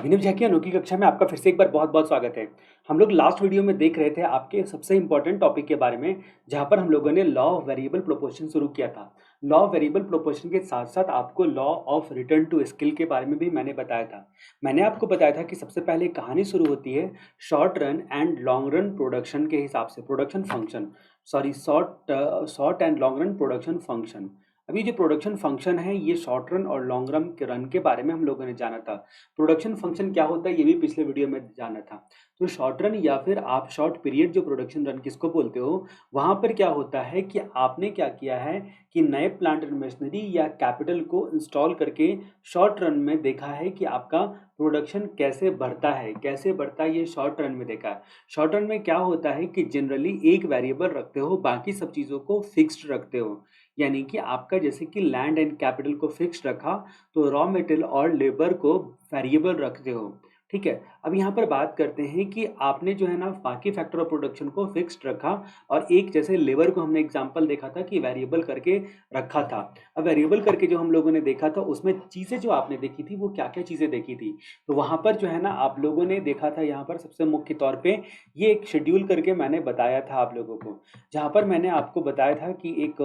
अभिनव झा की अनोखी कक्षा में आपका फिर से एक बार बहुत-बहुत स्वागत है। हम लोग लास्ट वीडियो में देख रहे थे आपके सबसे इम्पोर्टेंट टॉपिक के बारे में, जहाँ पर हम लोगों ने लॉ ऑफ वेरिएबल प्रोपोर्शन शुरू किया था। लॉ ऑफ वेरिएबल प्रोपोर्शन के साथ-साथ आपको law of return to skill के बारे में भी मैंने बताया था। मैंने आपको बताया था कि सबसे पहले कहानी शुरू होती है short run and long run production के हिसाब से, production function sorry short and long run production function. अभी जो प्रोडक्शन फंक्शन है ये शॉर्ट रन और लॉन्ग रन के बारे में हम लोगों ने जाना था। प्रोडक्शन फंक्शन क्या होता है ये भी पिछले वीडियो में जाना था। तो शॉर्ट रन या फिर आप शॉर्ट पीरियड जो प्रोडक्शन रन किसको बोलते हो, वहाँ पर क्या होता है कि आपने क्या किया है कि नए प्लांट एंड मशीनरी या कैपिटल को इंस्टॉल करके शॉर्ट रन में देखा है कि आपका प्रोडक्शन कैसे बढ़ता है ये शॉर्ट रन में देखा है। शॉर्ट रन में क्या होता है कि जनरली एक वेरिएबल रखते हो, बाकी सब चीज़ों को फिक्स्ड रखते हो। यानी कि आपका जैसे कि लैंड एंड कैपिटल को फिक्स्ड रखा, तो रॉ मटेरियल और लेबर को वेरिएबल रखते हो। ठीक है। अब यहाँ पर बात करते हैं कि आपने जो है ना बाकी फैक्टर ऑफ प्रोडक्शन को फिक्स्ड रखा और एक जैसे लेबर को हमने एग्जांपल देखा था कि वेरिएबल करके रखा था। अब वेरिएबल करके जो हम लोगों ने देखा था उसमें चीज़ें जो आपने देखी थी वो क्या-क्या चीज़ें देखी थी। तो वहाँ पर जो है ना आप लोगों ने देखा था यहाँ पर सबसे मुख्य तौर पे ये एक शेड्यूल करके मैंने बताया था आप लोगों को। जहाँ पर मैंने आपको बताया था कि एक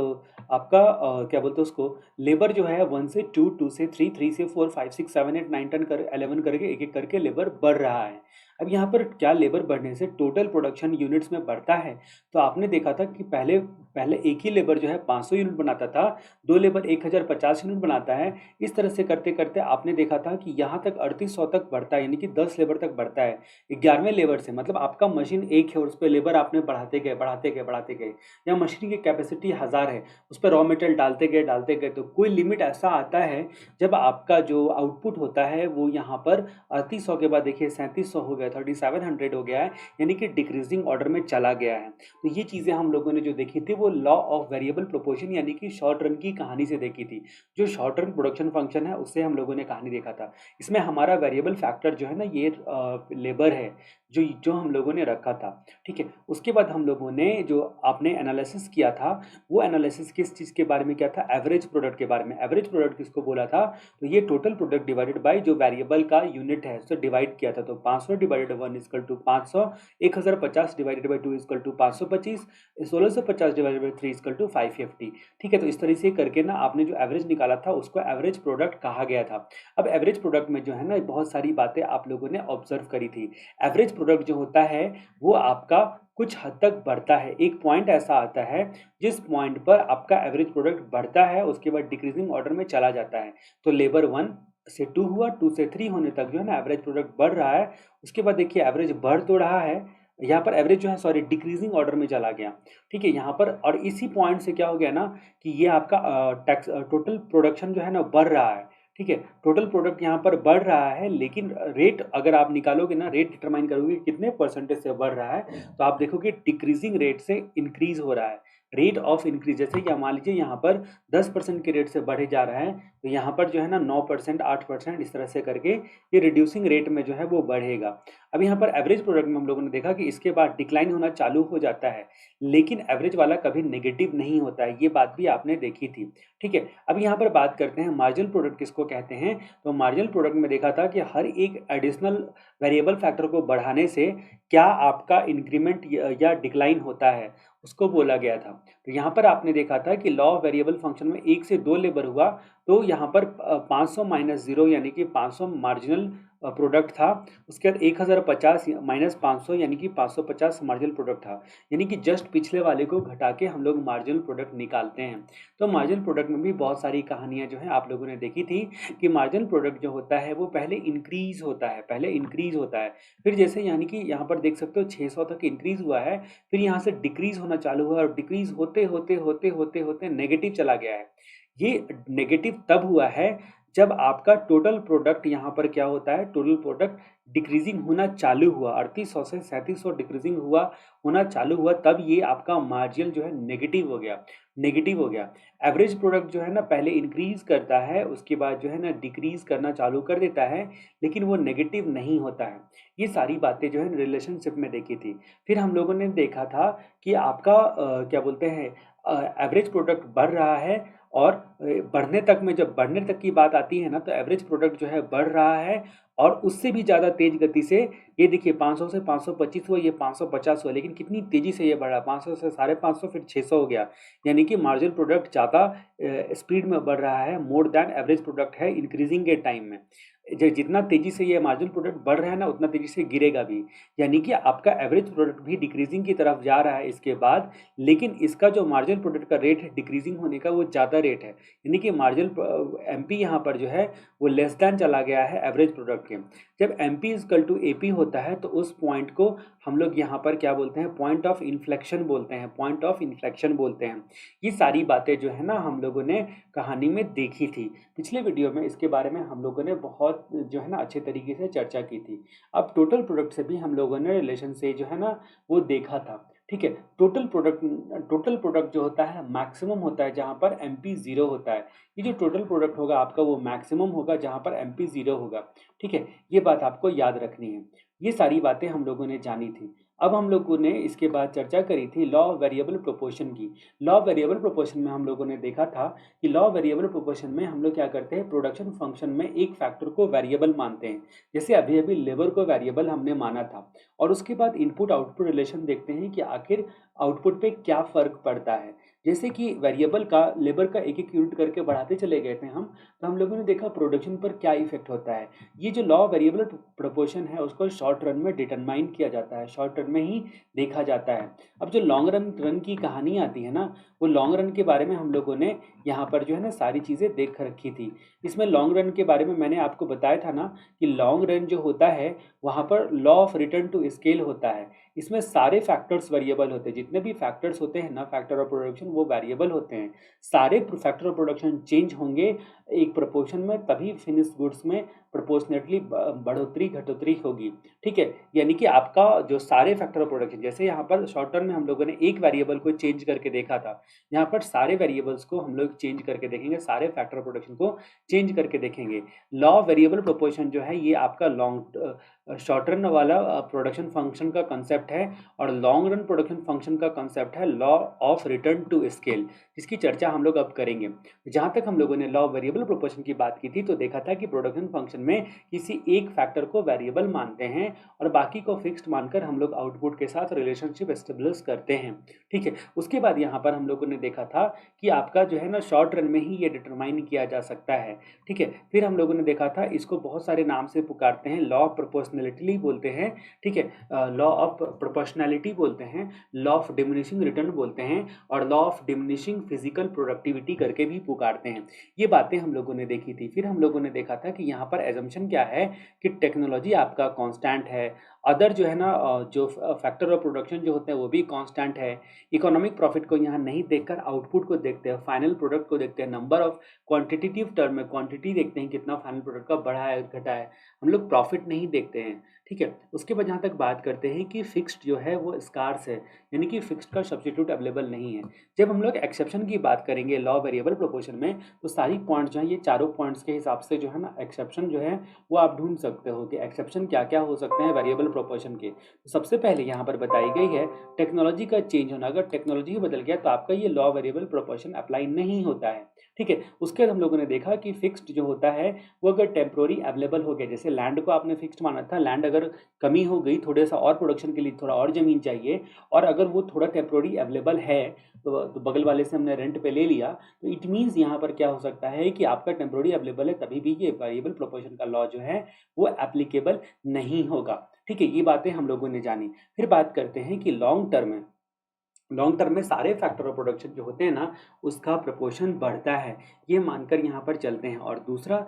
आपका क्या बोलते हैं उसको लेबर जो है 1 से 2, 2 से 3, 3 से 4, 5, 6, 7, 8, 9, 10 कर 11 करके एक-एक करके लेबर बढ़ रहा है। अब यहाँ पर क्या लेबर बढ़ने से टोटल प्रोडक्शन यूनिट्स में बढ़ता है। तो आपने देखा था कि पहले पहले एक ही लेबर जो है 500 यूनिट बनाता था, 2 लेबर 1050 यूनिट बनाता है। इस तरह से करते-करते आपने देखा था कि यहाँ तक 3800 तक बढ़ता है, यानी कि 10 लेबर तक बढ़ता है। 11वें लेबर से मतलब आपका मशीन एक है और उस पे लेबर आपने बढ़ाते गए या मशीन की कैपेसिटी 1000 है, उस पे रॉ मटेरियल डालते गए तो कोई लिमिट ऐसा आता है जब आपका जो आउटपुट होता है वो यहाँ पर 3800 के बाद देखिए 3700 हो गया, 3700 हो गया है, यानी कि डिक्रीजिंग ऑर्डर में चला गया है। तो ये चीज़ें हम लोगों ने जो देखी थी वो लॉ ऑफ वेरिएबल प्रोपोर्शन यानी कि शॉर्ट रन की कहानी से देखी थी। जो शॉर्ट रन प्रोडक्शन फंक्शन है उससे हम लोगों ने कहानी देखा था। इसमें हमारा वेरिएबल फैक्टर जो है ना ये लेबर है, जो जो हम लोगों ने रखा था। ठीक है। उसके बाद हम लोगों ने जो आपने एनालिसिस किया था, वो एनालिसिस किस चीज़ के बारे में किया था? एवरेज प्रोडक्ट के बारे में। एवरेज प्रोडक्ट किसको बोला था? तो ये टोटल प्रोडक्ट डिवाइडेड बाय जो वेरिएबल का यूनिट है उससे डिवाइड किया था। तो 500 divided 1 equal to 500, 1050 divided by 2 equal to 525, 1650 divided by 3 equal to 550। ठीक है। तो इस तरह से करके ना आपने जो एवरेज निकाला था उसको एवरेज प्रोडक्ट कहा गया था। अब एवरेज प्रोडक्ट में जो है ना बहुत सारी बातें आप लोगों ने ऑब्जर्व करी थी। एवरेज प्रोडक्ट जो होता है वो आपका कुछ हद तक बढ़ता है। एक पॉइंट ऐसा आता है जिस पॉइंट पर आपका एवरेज प्रोडक्ट बढ़ता है, उसके बाद डिक्रीजिंग ऑर्डर में चला जाता है। तो लेबर 1 से 2 हुआ, 2 से 3 होने तक जो है ना एवरेज प्रोडक्ट बढ़ रहा है। उसके बाद देखिए एवरेज बढ़ तो रहा है, यहाँ पर एवरेज जो है सॉरी डिक्रीजिंग ऑर्डर में चला गया। ठीक है। यहाँ पर और इसी पॉइंट से क्या हो गया ना कि ये आपका टोटल प्रोडक्शन जो है ना बढ़ रहा है। ठीक है। टोटल प्रोडक्ट यहाँ पर बढ़ रहा है, लेकिन रेट अगर आप निकालोगे ना, रेट डिटरमाइन करोगे कितने परसेंटेज से बढ़ रहा है, तो आप देखोगे डिक्रीजिंग रेट से इंक्रीज हो रहा है। रेट ऑफ इंक्रीज जैसे कि मान लीजिए यहाँ पर 10% के रेट से बढ़े जा रहा है, तो यहाँ पर जो है ना 9%, 8% इस तरह से करके ये रिड्यूसिंग रेट में जो है वो बढ़ेगा। अब यहाँ पर एवरेज प्रोडक्ट में हम लोगों ने देखा कि इसके बाद डिक्लाइन होना चालू हो जाता है, लेकिन एवरेज वाला कभी नेगेटिव नहीं होता है। ये बात भी आपने देखी थी। ठीक है। अब यहाँ पर बात करते हैं मार्जिनल प्रोडक्ट किसको कहते हैं। तो मार्जिनल प्रोडक्ट में देखा था कि हर एक एडिशनल वेरिएबल फैक्टर को बढ़ाने से क्या आपका इंक्रीमेंट या डिक्लाइन होता है, उसको बोला गया था। तो यहाँ पर आपने देखा था कि लॉ ऑफ वेरिएबल फंक्शन में 1 से 2 लेबर हुआ, तो यहाँ पर 500 माइनस 0 यानी कि 500 मार्जिनल प्रोडक्ट था। उसके बाद 1050 माइनस 500 यानी कि 550 मार्जिनल प्रोडक्ट था। यानी कि जस्ट पिछले वाले को घटा के हम लोग मार्जिनल प्रोडक्ट निकालते हैं। तो मार्जिनल प्रोडक्ट में भी बहुत सारी कहानियाँ जो हैं आप लोगों ने देखी थी कि मार्जिनल प्रोडक्ट जो होता है वो पहले इंक्रीज होता है, फिर जैसे यानी कि यहाँ पर देख सकते हो 600 तक इंक्रीज हुआ है, फिर यहाँ से डिक्रीज होना चालू हुआ और डिक्रीज होते नेगेटिव चला गया है। ये नेगेटिव तब हुआ है जब आपका टोटल प्रोडक्ट यहाँ पर क्या होता है, टोटल प्रोडक्ट डिक्रीजिंग होना चालू हुआ, 3800 से 3700 डिक्रीजिंग होना चालू हुआ, तब ये आपका मार्जिन जो है नेगेटिव हो गया। एवरेज प्रोडक्ट जो है ना पहले इंक्रीज करता है, उसके बाद जो है ना डिक्रीज करना चालू कर देता है, लेकिन वो नेगेटिव नहीं होता है। ये सारी बातें जो है रिलेशनशिप में देखी थी। फिर हम लोगों ने देखा था कि आपका क्या बोलते हैं एवरेज प्रोडक्ट बढ़ रहा है और बढ़ने तक में जब बढ़ने तक की बात आती है ना, तो एवरेज प्रोडक्ट जो है बढ़ रहा है और उससे भी ज़्यादा तेज गति से। ये देखिए 500 से 525 हुआ, ये 550 हुआ, लेकिन कितनी तेज़ी से ये बढ़ा, 500 से 550 फिर 600 हो गया। यानी कि मार्जिनल प्रोडक्ट ज़्यादा स्पीड में बढ़ रहा है, मोर देन एवरेज प्रोडक्ट है इंक्रीजिंग के टाइम में। जितना तेज़ी से ये मार्जिनल प्रोडक्ट बढ़ रहा है ना, उतना तेज़ी से गिरेगा भी। यानी कि आपका एवरेज प्रोडक्ट भी डिक्रीजिंग की तरफ जा रहा है इसके बाद, लेकिन इसका जो मार्जिनल प्रोडक्ट का रेट है डिक्रीजिंग होने का, वो ज़्यादा रेट है। यानी कि मार्जिनल एमपी यहाँ पर जो है वो लेस दैन चला गया है एवरेज प्रोडक्ट के। जब एमपी इजकल टू एपी होता है तो उस पॉइंट को हम लोग यहाँ पर क्या बोलते हैं, पॉइंट ऑफ इन्फ्लेक्शन बोलते हैं, पॉइंट ऑफ इन्फ्लेक्शन बोलते हैं। ये सारी बातें जो है ना हम लोगों ने कहानी में देखी थी। पिछले वीडियो में इसके बारे में हम लोगों ने बहुत जो है ना अच्छे तरीके से चर्चा की थी। अब टोटल प्रोडक्ट से भी हम लोगों ने रिलेशन से जो है ना वो देखा था। ठीक है, टोटल प्रोडक्ट जो होता है मैक्सिमम होता है जहाँ पर एमपी ज़ीरो होता है। ये जो टोटल प्रोडक्ट होगा आपका वो मैक्सिमम होगा जहाँ पर एमपी ज़ीरो होगा। ठीक है, ये बात आपको याद रखनी है। ये सारी बातें हम लोगों ने जानी थी। अब हम लोगों ने इसके बाद चर्चा करी थी लॉ ऑफ वेरिएबल प्रोपोर्शन की। लॉ ऑफ वेरिएबल प्रोपोर्शन में हम लोगों ने देखा था कि लॉ ऑफ वेरिएबल प्रोपोर्शन में हम लोग क्या करते हैं, प्रोडक्शन फंक्शन में एक फैक्टर को वेरिएबल मानते हैं। जैसे अभी अभी लेबर को वेरिएबल हमने माना था, और उसके बाद इनपुट आउटपुट रिलेशन देखते हैं कि आखिर आउटपुट पे क्या फ़र्क पड़ता है। जैसे कि वेरिएबल का लेबर का एक एक यूनिट करके बढ़ाते चले गए थे हम, तो हम लोगों ने देखा प्रोडक्शन पर क्या इफेक्ट होता है। ये जो लॉ ऑफ वेरिएबल प्रोपोर्शन है उसको शॉर्ट रन में डिटरमाइन किया जाता है, शॉर्ट रन में ही देखा जाता है। अब जो लॉन्ग रन की कहानी आती है ना, वो लॉन्ग रन के बारे में हम लोगों ने यहाँ पर जो है ना सारी चीज़ें देख रखी थी। इसमें लॉन्ग रन के बारे में मैंने आपको बताया था ना कि लॉन्ग रन जो होता है वहाँ पर law of return to scale होता है। इसमें सारे फैक्टर्स वेरिएबल होते हैं, जितने भी फैक्टर्स होते हैं ना, फैक्टर ऑफ प्रोडक्शन, वो वेरिएबल होते हैं। सारे फैक्टर ऑफ प्रोडक्शन चेंज होंगे एक प्रोपोर्शन में, तभी फिनिश गुड्स में प्रोपोर्शनेटली बढ़ोतरी घटोतरी होगी। ठीक है, यानी कि आपका जो सारे फैक्टर ऑफ प्रोडक्शन, जैसे यहाँ पर शॉर्ट टर्म में हम लोगों ने एक वेरिएबल को चेंज करके देखा था, यहाँ पर सारे वेरिएबल्स को हम लोग चेंज करके देखेंगे, सारे फैक्टर ऑफ प्रोडक्शन को चेंज करके देखेंगे। लॉ ऑफ वेरिएबल प्रोपोर्शन जो है ये आपका लॉन्ग शॉर्ट रन वाला प्रोडक्शन फंक्शन का कंसेप्ट है, और लॉन्ग रन प्रोडक्शन फंक्शन का कंसेप्ट है law of return to scale, जिसकी चर्चा हम लोग अब करेंगे। जहाँ तक हम लोगों ने लॉ ऑफ वेरिएबल प्रोपोर्शन की बात की थी, तो देखा था कि प्रोडक्शन फंक्शन में किसी एक फैक्टर को वेरिएबल मानते हैं और बाकी को फिक्स्ड मानकर हम लोग आउटपुट के साथ रिलेशनशिप एस्टेब्लिश करते हैं। ठीक है, उसके बाद यहाँ पर हम लोगों ने देखा था कि आपका जो है ना शॉर्ट रन में ही ये डिटरमाइन किया जा सकता है। ठीक है, फिर हम लोगों ने देखा था इसको बहुत सारे नाम से पुकारते हैं, लॉ ऑफ प्रोपोर्शनलिटी बोलते हैं। ठीक है, लॉ ऑफ प्रोपोर्शनैलिटी बोलते हैं, लॉ ऑफ डिमिनिशिंग रिटर्न बोलते हैं, और law of diminishing physical productivity करके भी पुकारते हैं। ये बातें हम लोगों ने देखी थी। फिर हम लोगों ने देखा था कि यहाँ पर एजम्पशन क्या है कि टेक्नोलॉजी आपका कांस्टेंट है, अदर जो है ना जो फैक्टर ऑफ प्रोडक्शन जो होते हैं वो भी कांस्टेंट है। इकोनॉमिक प्रॉफिट को यहाँ नहीं देखकर आउटपुट को देखते हैं, फाइनल प्रोडक्ट को देखते हैं, नंबर ऑफ क्वांटिटेटिव टर्म में क्वांटिटी देखते हैं कितना फाइनल प्रोडक्ट का बढ़ा है घटा है, हम लोग प्रॉफिट नहीं देखते हैं। ठीक है, उसके बाद जहाँ तक बात करते हैं कि फिक्स्ड जो है वो स्कार्स है, यानी कि फिक्स्ड का सब्स्टिट्यूट अवेलेबल नहीं है। जब हम लोग एक्सेप्शन की बात करेंगे लॉ वेरिएबल प्रोपोर्शन में, तो सारी पॉइंट्स जो है, ये चारों पॉइंट्स के हिसाब से जो है ना एक्सेप्शन जो है वो आप ढूंढ सकते हो कि एक्सेप्शन क्या क्या हो सकते हैं वेरिएबल प्रोपोर्शन के। तो सबसे पहले यहाँ पर बताई गई है टेक्नोलॉजी का चेंज होना। अगर टेक्नोलॉजी ही बदल गया तो आपका ये लॉ वेरिएबल प्रोपोर्शन अप्लाई नहीं होता है। ठीक है, उसके बाद हम लोगों ने देखा कि फिक्स्ड जो होता है वो अगर टेम्प्रोरी अवेलेबल हो गया, जैसे लैंड को आपने फिक्स्ड माना था, लैंड अगर कमी हो गई, थोड़ा सा और प्रोडक्शन के लिए थोड़ा और ज़मीन चाहिए, और अगर वो थोड़ा टेम्प्रोरी अवेलेबल है तो बगल वाले से हमने रेंट पे ले लिया, तो इट मीन्स यहाँ पर क्या हो सकता है कि आपका टेम्प्रोरी अवेलेबल है, तभी भी ये वेरिएबल प्रोपोर्शन का लॉ जो है वो एप्लीकेबल नहीं होगा। ठीक है, ये बातें हम लोगों ने जानी। फिर बात करते हैं कि लॉन्ग टर्म में सारे फैक्टर ऑफ प्रोडक्शन जो होते हैं ना उसका प्रोपोर्शन बढ़ता है, ये मानकर यहाँ पर चलते हैं। और दूसरा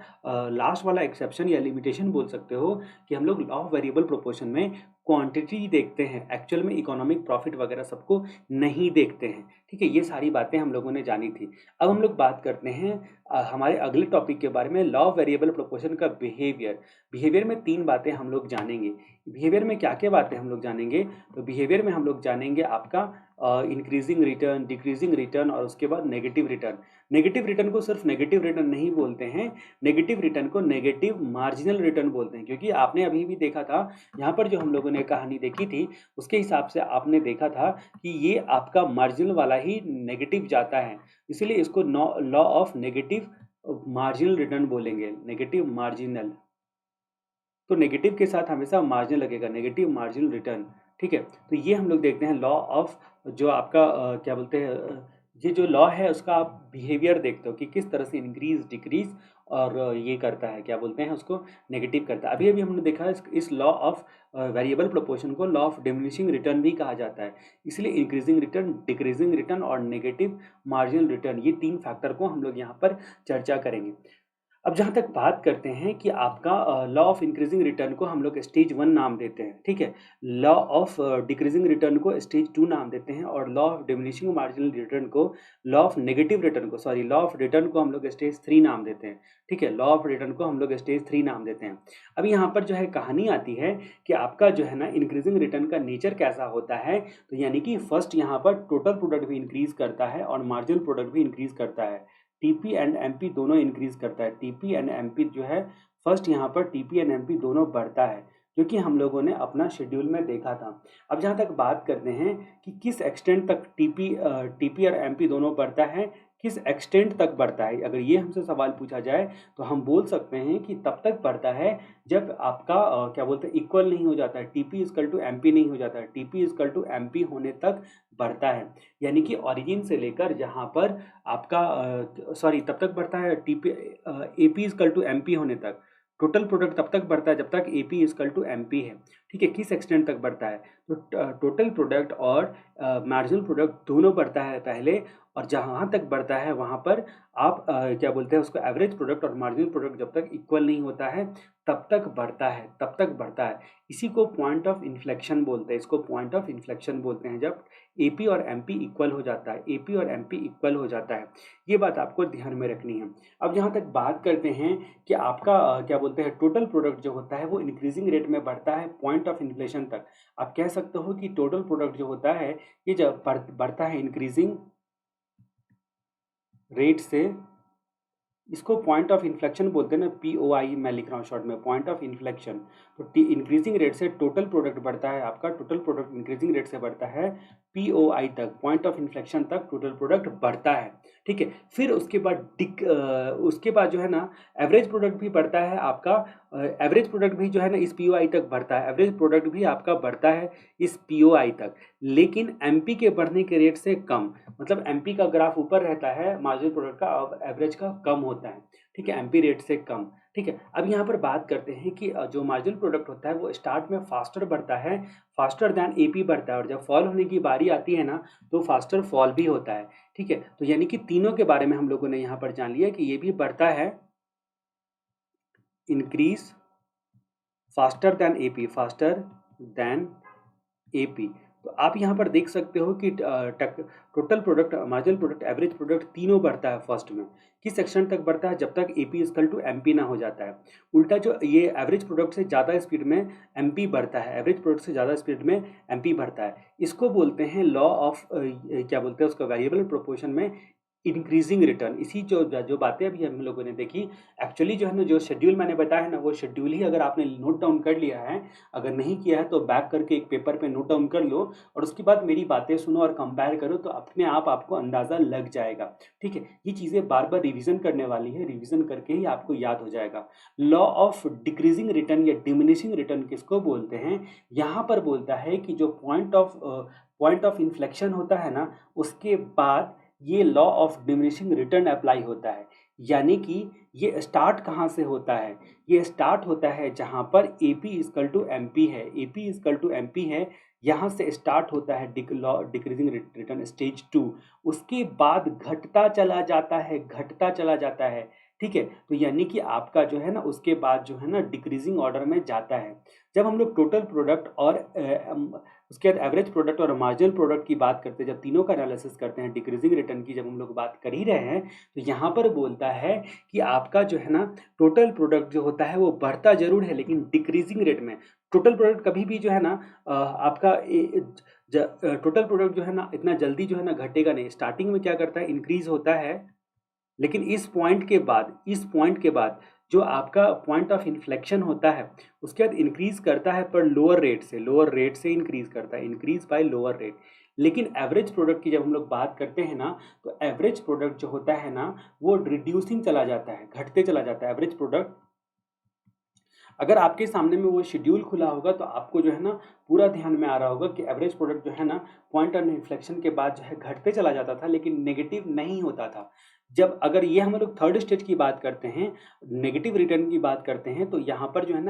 लास्ट वाला एक्सेप्शन या लिमिटेशन बोल सकते हो कि हम लोग लॉ ऑफ वेरिएबल प्रोपोर्शन में क्वांटिटी देखते हैं, एक्चुअल में इकोनॉमिक प्रॉफिट वगैरह सबको नहीं देखते हैं। ठीक है, ये सारी बातें हम लोगों ने जानी थी। अब हम लोग बात करते हैं हमारे अगले टॉपिक के बारे में, लॉ ऑफ वेरिएबल प्रोपोर्शन का बिहेवियर में 3 बातें हम लोग जानेंगे। बिहेवियर में क्या क्या बातें हम लोग जानेंगे, तो बिहेवियर में हम लोग जानेंगे आपका इंक्रीजिंग रिटर्न, डिक्रीजिंग रिटर्न, और उसके बाद नेगेटिव रिटर्न। नेगेटिव रिटर्न को सिर्फ नेगेटिव रिटर्न नहीं बोलते हैं, नेगेटिव रिटर्न को नेगेटिव मार्जिनल रिटर्न बोलते हैं, क्योंकि आपने अभी भी देखा था यहाँ पर जो हम लोगों ने कहानी देखी थी उसके हिसाब से आपने देखा था कि ये आपका मार्जिनल वाला ही नेगेटिव जाता है, इसीलिए इसको law of negative marginal return बोलेंगे, नेगेटिव मार्जिनल। तो नेगेटिव के साथ हमेशा मार्जिनल लगेगा, नेगेटिव मार्जिनल रिटर्न। ठीक है, तो ये हम लोग देखते हैं लॉ ऑफ, जो आपका क्या बोलते हैं, ये जो लॉ है उसका आप बिहेवियर देखते हो कि किस तरह से इंक्रीज डिक्रीज और ये करता है, क्या बोलते हैं उसको, नेगेटिव करता है। अभी अभी हमने देखा है इस लॉ ऑफ वेरिएबल प्रोपोर्शन को लॉ ऑफ डिमिनिशिंग रिटर्न भी कहा जाता है, इसलिए इंक्रीजिंग रिटर्न, डिक्रीजिंग रिटर्न और नेगेटिव मार्जिनल रिटर्न, ये तीन फैक्टर को हम लोग यहाँ पर चर्चा करेंगे। अब जहाँ तक बात करते हैं कि आपका लॉ ऑफ इंक्रीजिंग रिटर्न को हम लोग स्टेज 1 नाम देते हैं, ठीक है, लॉ ऑफ डिक्रीजिंग रिटर्न को स्टेज 2 नाम देते हैं, और law of diminishing marginal return को, लॉ ऑफ नेगेटिव रिटर्न को, सॉरी, लॉ ऑफ रिटर्न को हम लोग स्टेज 3 नाम देते हैं। ठीक है, लॉ ऑफ रिटर्न को हम लोग स्टेज 3 नाम देते हैं। अब यहाँ पर जो है कहानी आती है कि आपका जो है ना इंक्रीजिंग रिटर्न का नेचर कैसा होता है, तो यानी कि फर्स्ट यहाँ पर टोटल प्रोडक्ट भी इंक्रीज करता है और मार्जिनल प्रोडक्ट भी इंक्रीज करता है, टीपी एंड एमपी दोनों इंक्रीज करता है, टीपी एंड एमपी जो है फर्स्ट यहाँ पर टीपी एंड एमपी दोनों बढ़ता है, जो कि हम लोगों ने अपना शेड्यूल में देखा था। अब जहाँ तक बात करते हैं कि किस एक्सटेंट तक टीपी और एमपी दोनों बढ़ता है, किस एक्सटेंट तक बढ़ता है, अगर ये हमसे सवाल पूछा जाए तो हम बोल सकते हैं कि तब तक बढ़ता है जब आपका क्या बोलते हैं इक्वल नहीं हो जाता है, टीपी इजकल टू एमपी नहीं हो जाता है, टीपी इजकल टू एमपी होने तक बढ़ता है, यानी कि ओरिजिन से लेकर जहाँ पर आपका सॉरी तब तक बढ़ता है TP AP equal to MP होने तक, टोटल प्रोडक्ट तब तक बढ़ता है जब तक एपी इजकल टू एमपी है। ठीक है, किस एक्सटेंट तक बढ़ता है, तो टोटल प्रोडक्ट और मार्जिनल प्रोडक्ट दोनों बढ़ता है पहले, और जहाँ तक बढ़ता है वहाँ पर आप क्या बोलते हैं उसको, एवरेज प्रोडक्ट और मार्जिनल प्रोडक्ट जब तक इक्वल नहीं होता है तब तक बढ़ता है, तब तक बढ़ता है। इसी को पॉइंट ऑफ इन्फ्लेक्शन बोलते हैं, इसको पॉइंट ऑफ इन्फ्लेक्शन बोलते हैं, जब एपी और एमपी इक्वल हो जाता है, एपी और एमपी इक्वल हो जाता है, ये बात आपको ध्यान में रखनी है। अब जहाँ तक बात करते हैं कि आपका क्या बोलते हैं टोटल प्रोडक्ट जो होता है वो इंक्रीजिंग रेट में बढ़ता है पॉइंट ऑफ इन्फ्लेशन तक। आप कह सकते हो कि टोटल प्रोडक्ट जो होता है ये जब बढ़ता है इंक्रीजिंग रेट से, इसको पॉइंट ऑफ इन्फ्लेक्शन बोलते हैं ना, POI मैं लिख रहा हूँ शॉर्ट में, पॉइंट ऑफ इन्फ्लेक्शन। तो इंक्रीजिंग रेट से टोटल प्रोडक्ट बढ़ता है, आपका टोटल प्रोडक्ट इंक्रीजिंग रेट से बढ़ता है POI तक, पॉइंट ऑफ इन्फ्लेक्शन तक टोटल प्रोडक्ट बढ़ता है। ठीक है, फिर उसके बाद जो है ना एवरेज प्रोडक्ट भी बढ़ता है आपका, एवरेज प्रोडक्ट भी जो है ना इस POI तक बढ़ता है, एवरेज प्रोडक्ट भी आपका बढ़ता है इस POI तक, लेकिन MP के बढ़ने के रेट से कम, मतलब MP का ग्राफ ऊपर रहता है, मार्जिनल प्रोडक्ट का और एवरेज का कम होता है। ठीक है, MP रेट से कम। ठीक है, अब यहाँ पर बात करते हैं कि जो मार्जिनल प्रोडक्ट होता है वो स्टार्ट में फास्टर बढ़ता है, फास्टर दैन AP बढ़ता है, और जब फॉल होने की बारी आती है ना तो फास्टर फॉल भी होता है। ठीक है, तो यानी कि तीनों के बारे में हम लोगों ने यहाँ पर जान लिया कि ये भी बढ़ता है, increase faster than AP, faster than AP। तो आप यहाँ पर देख सकते हो कि total product, marginal product, average product तीनों बढ़ता है फर्स्ट में, किस सेक्शन तक बढ़ता है, जब तक AP इजकल टू MP ना हो जाता है। उल्टा जो ये एवरेज प्रोडक्ट से ज़्यादा स्पीड में MP बढ़ता है, एवरेज प्रोडक्ट से ज़्यादा स्पीड में MP बढ़ता है, इसको बोलते हैं लॉ ऑफ क्या बोलते हैं उसको, वेरिएबल प्रोपोर्शन में इंक्रीजिंग रिटर्न। इसी जो जो बातें अभी हम लोगों ने देखी, एक्चुअली जो है ना जो शेड्यूल मैंने बताया है ना वो शेड्यूल ही अगर आपने नोट डाउन कर लिया है, अगर नहीं किया है तो बैक करके एक पेपर पे नोट डाउन कर लो और उसके बाद मेरी बातें सुनो और कंपेयर करो, तो अपने आप आपको अंदाज़ा लग जाएगा। ठीक है, ये चीज़ें बार बार रिविजन करने वाली है, रिविजन करके ही आपको याद हो जाएगा। लॉ ऑफ डिक्रीजिंग रिटर्न या डिमिनिशिंग रिटर्न किसको बोलते हैं, यहाँ पर बोलता है कि जो पॉइंट ऑफ इन्फ्लेक्शन होता है ना उसके बाद ये law of diminishing return apply होता है, यानी कि ये स्टार्ट कहाँ से होता है, ये स्टार्ट होता है जहाँ पर AP इजकल टू MP है, AP इजकल टू MP है, यहाँ से स्टार्ट होता है डिक्रीजिंग रिटर्न स्टेज 2, उसके बाद घटता चला जाता है, घटता चला जाता है। ठीक है, तो यानी कि आपका जो है ना उसके बाद जो है ना डिक्रीजिंग ऑर्डर में जाता है। जब हम लोग टोटल प्रोडक्ट और उसके बाद एवरेज प्रोडक्ट और मार्जिनल प्रोडक्ट की बात करते हैं, जब तीनों का एनालिसिस करते हैं, डिक्रीजिंग रिटर्न की जब हम लोग बात कर ही रहे हैं, तो यहाँ पर बोलता है कि आपका जो है ना टोटल प्रोडक्ट जो होता है वो बढ़ता जरूर है लेकिन डिक्रीजिंग रेट में। टोटल प्रोडक्ट कभी भी जो है ना आपका टोटल प्रोडक्ट जो है ना इतना जल्दी जो है ना घटेगा नहीं, स्टार्टिंग में क्या करता है इंक्रीज होता है, लेकिन इस पॉइंट के बाद जो आपका पॉइंट ऑफ इन्फ्लेक्शन होता है उसके बाद इंक्रीज करता है पर लोअर रेट से इंक्रीज करता है, इंक्रीज बाय लोअर रेट। लेकिन एवरेज प्रोडक्ट की जब हम लोग बात करते हैं ना, तो एवरेज प्रोडक्ट जो होता है ना वो रिड्यूसिंग चला जाता है, घटते चला जाता है एवरेज प्रोडक्ट। अगर आपके सामने में वो शेड्यूल खुला होगा तो आपको जो है ना पूरा ध्यान में आ रहा होगा कि एवरेज प्रोडक्ट जो है ना पॉइंट ऑन इन्फ्लेक्शन के बाद जो है घटते चला जाता था, लेकिन नेगेटिव नहीं होता था। जब अगर ये हम लोग थर्ड स्टेज की बात करते हैं, नेगेटिव रिटर्न की बात करते हैं, तो यहाँ पर जो है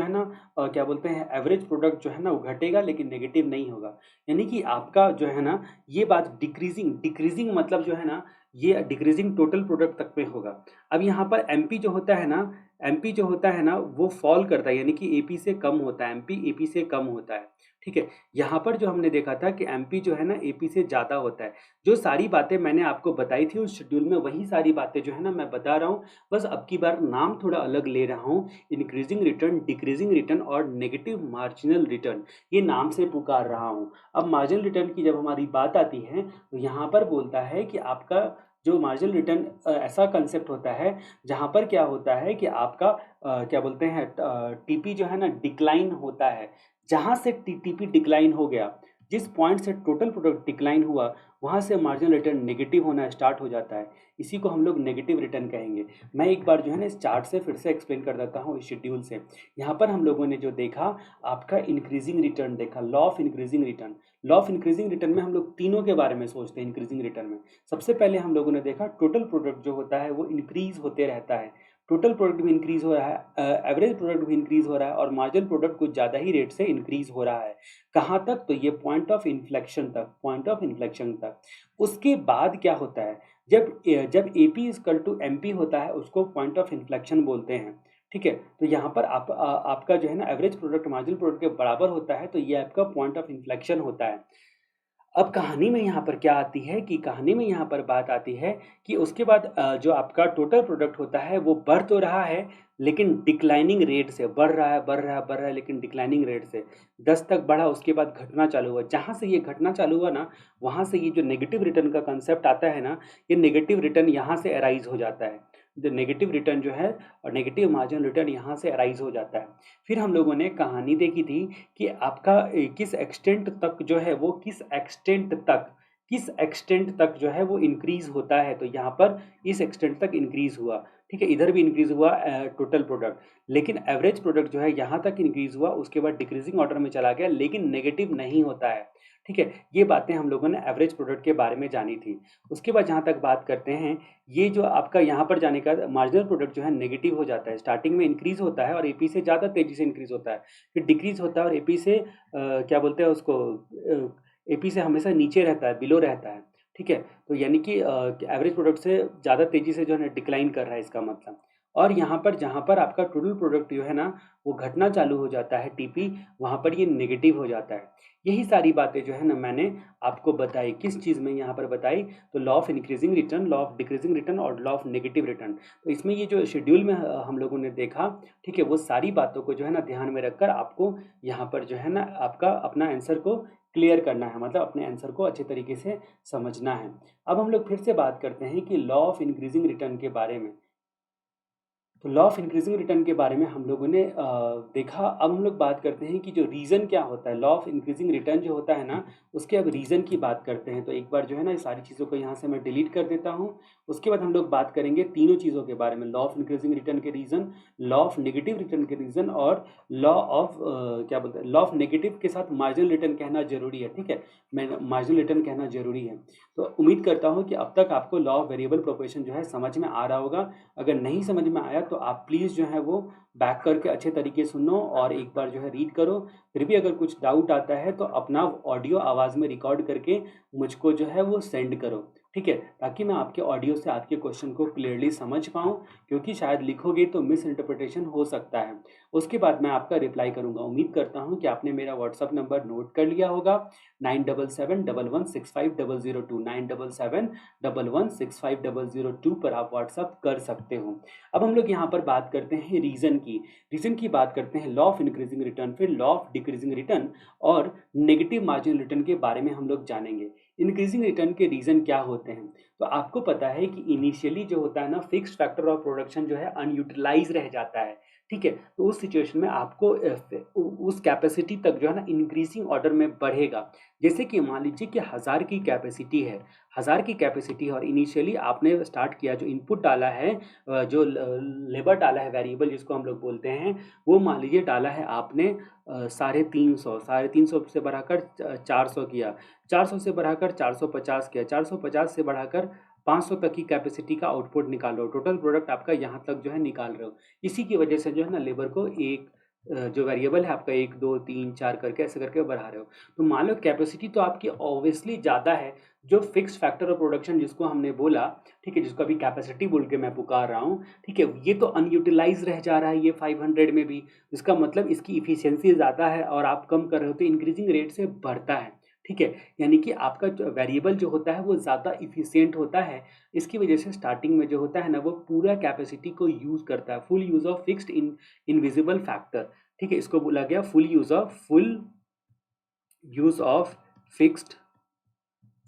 ना क्या बोलते हैं, एवरेज प्रोडक्ट जो है ना वो घटेगा लेकिन नेगेटिव नहीं होगा। यानी कि आपका जो है ना ये बात डिक्रीजिंग मतलब जो है ना ये डिक्रीजिंग टोटल प्रोडक्ट तक में होगा। अब यहाँ पर एमपी जो होता है ना वो फॉल करता है, यानी कि एपी से कम होता है, एमपी एपी से कम होता है। ठीक है, यहाँ पर जो हमने देखा था कि एमपी जो है ना एपी से ज़्यादा होता है। जो सारी बातें मैंने आपको बताई थी उस शेड्यूल में, वही सारी बातें जो है ना मैं बता रहा हूँ, बस अब की बार नाम थोड़ा अलग ले रहा हूँ। इंक्रीजिंग रिटर्न, डिक्रीजिंग रिटर्न और नेगेटिव मार्जिनल रिटर्न, ये नाम से पुकार रहा हूँ। अब मार्जिनल रिटर्न की जब हमारी बात आती है तो यहाँ पर बोलता है कि आपका जो मार्जिनल रिटर्न ऐसा कंसेप्ट होता है जहाँ पर क्या होता है कि आपका क्या बोलते हैं टीपी जो है ना डिक्लाइन होता है। जहाँ से टीपी डिक्लाइन हो गया, जिस पॉइंट से टोटल प्रोडक्ट डिक्लाइन हुआ, वहाँ से मार्जिनल रिटर्न नेगेटिव होना स्टार्ट हो जाता है। इसी को हम लोग नेगेटिव रिटर्न कहेंगे। मैं एक बार जो है ना इस चार्ट से फिर से एक्सप्लेन कर देता हूँ, इस शेड्यूल से। यहाँ पर हम लोगों ने जो देखा, आपका इंक्रीजिंग रिटर्न देखा, law of increasing return. Law of increasing return में हम लोग तीनों के बारे में सोचते हैं। इंक्रीजिंग रिटर्न में सबसे पहले हम लोगों ने देखा टोटल प्रोडक्ट जो होता है वो इंक्रीज होते रहता है, टोटल प्रोडक्ट भी इंक्रीज हो रहा है, एवरेज प्रोडक्ट भी इंक्रीज हो रहा है, और मार्जिनल प्रोडक्ट कुछ ज़्यादा ही रेट से इंक्रीज हो रहा है। कहाँ तक? तो ये पॉइंट ऑफ इन्फ्लेक्शन तक। उसके बाद क्या होता है, जब एपी इक्वल टू एमपी होता है उसको पॉइंट ऑफ इन्फ्लेक्शन बोलते हैं। ठीक है, तो यहाँ पर आपका जो है ना एवरेज प्रोडक्ट मार्जिनल प्रोडक्ट के बराबर होता है, तो ये आपका पॉइंट ऑफ इन्फ्लेक्शन होता है। अब कहानी में यहाँ पर क्या आती है कि कहानी में यहाँ पर बात आती है कि उसके बाद जो आपका टोटल प्रोडक्ट होता है वो बढ़ तो रहा है लेकिन डिक्लाइनिंग रेट से बढ़ रहा है लेकिन डिक्लाइनिंग रेट से 10 तक बढ़ा, उसके बाद घटना चालू हुआ। जहाँ से ये घटना चालू हुआ ना, वहाँ से ये जो नेगेटिव रिटर्न का कंसेप्ट आता है ना, ये नेगेटिव रिटर्न यहाँ से अराइज हो जाता है। जो नेगेटिव रिटर्न जो है और नेगेटिव मार्जिनल रिटर्न यहाँ से अराइज हो जाता है। फिर हम लोगों ने कहानी देखी थी कि आपका किस एक्सटेंट तक जो है वो किस एक्सटेंट तक जो है वो इंक्रीज होता है। तो यहाँ पर इस एक्सटेंट तक इंक्रीज हुआ। ठीक है, इधर भी इंक्रीज हुआ टोटल प्रोडक्ट, लेकिन एवरेज प्रोडक्ट जो है यहाँ तक इंक्रीज हुआ, उसके बाद डिक्रीजिंग ऑर्डर में चला गया लेकिन नेगेटिव नहीं होता है। ठीक है, ये बातें हम लोगों ने एवरेज प्रोडक्ट के बारे में जानी थी। उसके बाद जहाँ तक बात करते हैं, ये जो आपका यहाँ पर जाने का मार्जिनल प्रोडक्ट जो है नेगेटिव हो जाता है। स्टार्टिंग में इंक्रीज होता है और एपी से ज़्यादा तेजी से इंक्रीज होता है, फिर डिक्रीज होता है और एपी से क्या बोलते हैं उसको, एपी से हमेशा नीचे रहता है, बिलो रहता है। ठीक है, तो यानी कि एवरेज प्रोडक्ट से ज़्यादा तेजी से जो है डिक्लाइन कर रहा है इसका मतलब। और यहाँ पर जहाँ पर आपका टोटल प्रोडक्ट जो है ना वो घटना चालू हो जाता है टीपी, वहाँ पर ये नेगेटिव हो जाता है। यही सारी बातें जो है ना मैंने आपको बताई। किस चीज़ में यहाँ पर बताई? तो law of increasing return, law of decreasing return और लॉ ऑफ नेगेटिव रिटर्न। तो इसमें ये जो शेड्यूल में हम लोगों ने देखा, ठीक है, वो सारी बातों को जो है ना ध्यान में रखकर आपको यहाँ पर जो है ना आपका अपना आंसर को क्लियर करना है, मतलब अपने आंसर को अच्छे तरीके से समझना है। अब हम लोग फिर से बात करते हैं कि लॉ ऑफ इंक्रीजिंग रिटर्न के बारे में। तो लॉ ऑफ इंक्रीजिंग रिटर्न के बारे में हम लोगों ने देखा। अब हम लोग बात करते हैं कि जो रीज़न क्या होता है। लॉ ऑफ इंक्रीजिंग रिटर्न जो होता है ना, उसके अब रीज़न की बात करते हैं। तो एक बार जो है ना ये सारी चीज़ों को यहाँ से मैं डिलीट कर देता हूँ। उसके बाद हम लोग बात करेंगे तीनों चीज़ों के बारे में, लॉ ऑफ इंक्रीजिंग रिटर्न के reason, law of negative return के रीज़न और लॉ ऑफ क्या बोलते हैं, लॉ ऑफ नेगेटिव के साथ मार्जिनल रिटर्न कहना जरूरी है। ठीक है, मैं मार्जिनल रिटर्न कहना जरूरी है। तो उम्मीद करता हूँ कि अब तक आपको लॉ ऑफ वेरिएबल प्रोपोर्शन जो है समझ में आ रहा होगा। अगर नहीं समझ में आया तो आप प्लीज़ जो है वो बैक करके अच्छे तरीके सुनो और एक बार जो है रीड करो। फिर भी अगर कुछ डाउट आता है तो अपना ऑडियो आवाज़ में रिकॉर्ड करके मुझको जो है वो सेंड करो। ठीक है, ताकि मैं आपके ऑडियो से आपके क्वेश्चन को क्लियरली समझ पाऊँ, क्योंकि शायद लिखोगे तो मिस इंटरप्रिटेशन हो सकता है। उसके बाद मैं आपका रिप्लाई करूँगा। उम्मीद करता हूँ कि आपने मेरा व्हाट्सअप नंबर नोट कर लिया होगा, 9771165002, 9771165002 पर आप व्हाट्सअप कर सकते हो। अब हम लोग यहाँ पर बात करते हैं रीज़न की बात करते हैं, लॉ ऑफ इंक्रीजिंग रिटर्न, फिर लॉ ऑफ डिक्रीजिंग रिटर्न और नेगेटिव मार्जिनल रिटर्न के बारे में हम लोग जानेंगे। इंक्रीजिंग रिटर्न के रीज़न क्या होते हैं? तो आपको पता है कि इनिशियली जो होता है ना, फिक्स्ड फैक्टर ऑफ प्रोडक्शन जो है अनयूटिलाइज़ रह जाता है, ठीक है? तो उस सिचुएशन में आपको उस कैपेसिटी तक जो है ना इंक्रीजिंग ऑर्डर में बढ़ेगा। जैसे कि मान लीजिए कि 1000 की कैपेसिटी है, 1000 की कैपेसिटी है और इनिशियली आपने स्टार्ट किया, जो इनपुट डाला है, जो लेबर डाला है, वेरिएबल जिसको हम लोग बोलते हैं, वो मान लीजिए डाला है आपने 350 से बढ़ाकर 400 किया, 400 से बढ़ाकर 450 किया, 450 से बढ़ाकर 500 तक की कैपेसिटी का आउटपुट निकाल रहे हो, टोटल प्रोडक्ट आपका यहाँ तक जो है निकाल रहे हो। इसी की वजह से जो है ना लेबर को जो वेरिएबल है आपका 1, 2, 3, 4 करके ऐसे करके बढ़ा रहे हो। तो मान लो कैपेसिटी तो आपकी ऑब्वियसली ज़्यादा है, जो फिक्स्ड फैक्टर ऑफ प्रोडक्शन जिसको हमने बोला, ठीक है, जिसको अभी कैपेसिटी बोल के मैं पुकार रहा हूँ, ठीक है, ये तो अनयूटिलाइज़ रह जा रहा है ये 500 में भी। इसका मतलब इसकी एफिशिएंसी ज़्यादा है और आप कम कर रहे हो तो इंक्रीजिंग रेट से बढ़ता है, ठीक है। यानी कि आपका जो वेरिएबल जो होता है वो ज़्यादा एफिशिएंट होता है। इसकी वजह से स्टार्टिंग में जो होता है ना वो पूरा कैपेसिटी को यूज़ करता है, full use of fixed invisible factor, ठीक है। इसको बोला गया full use of fixed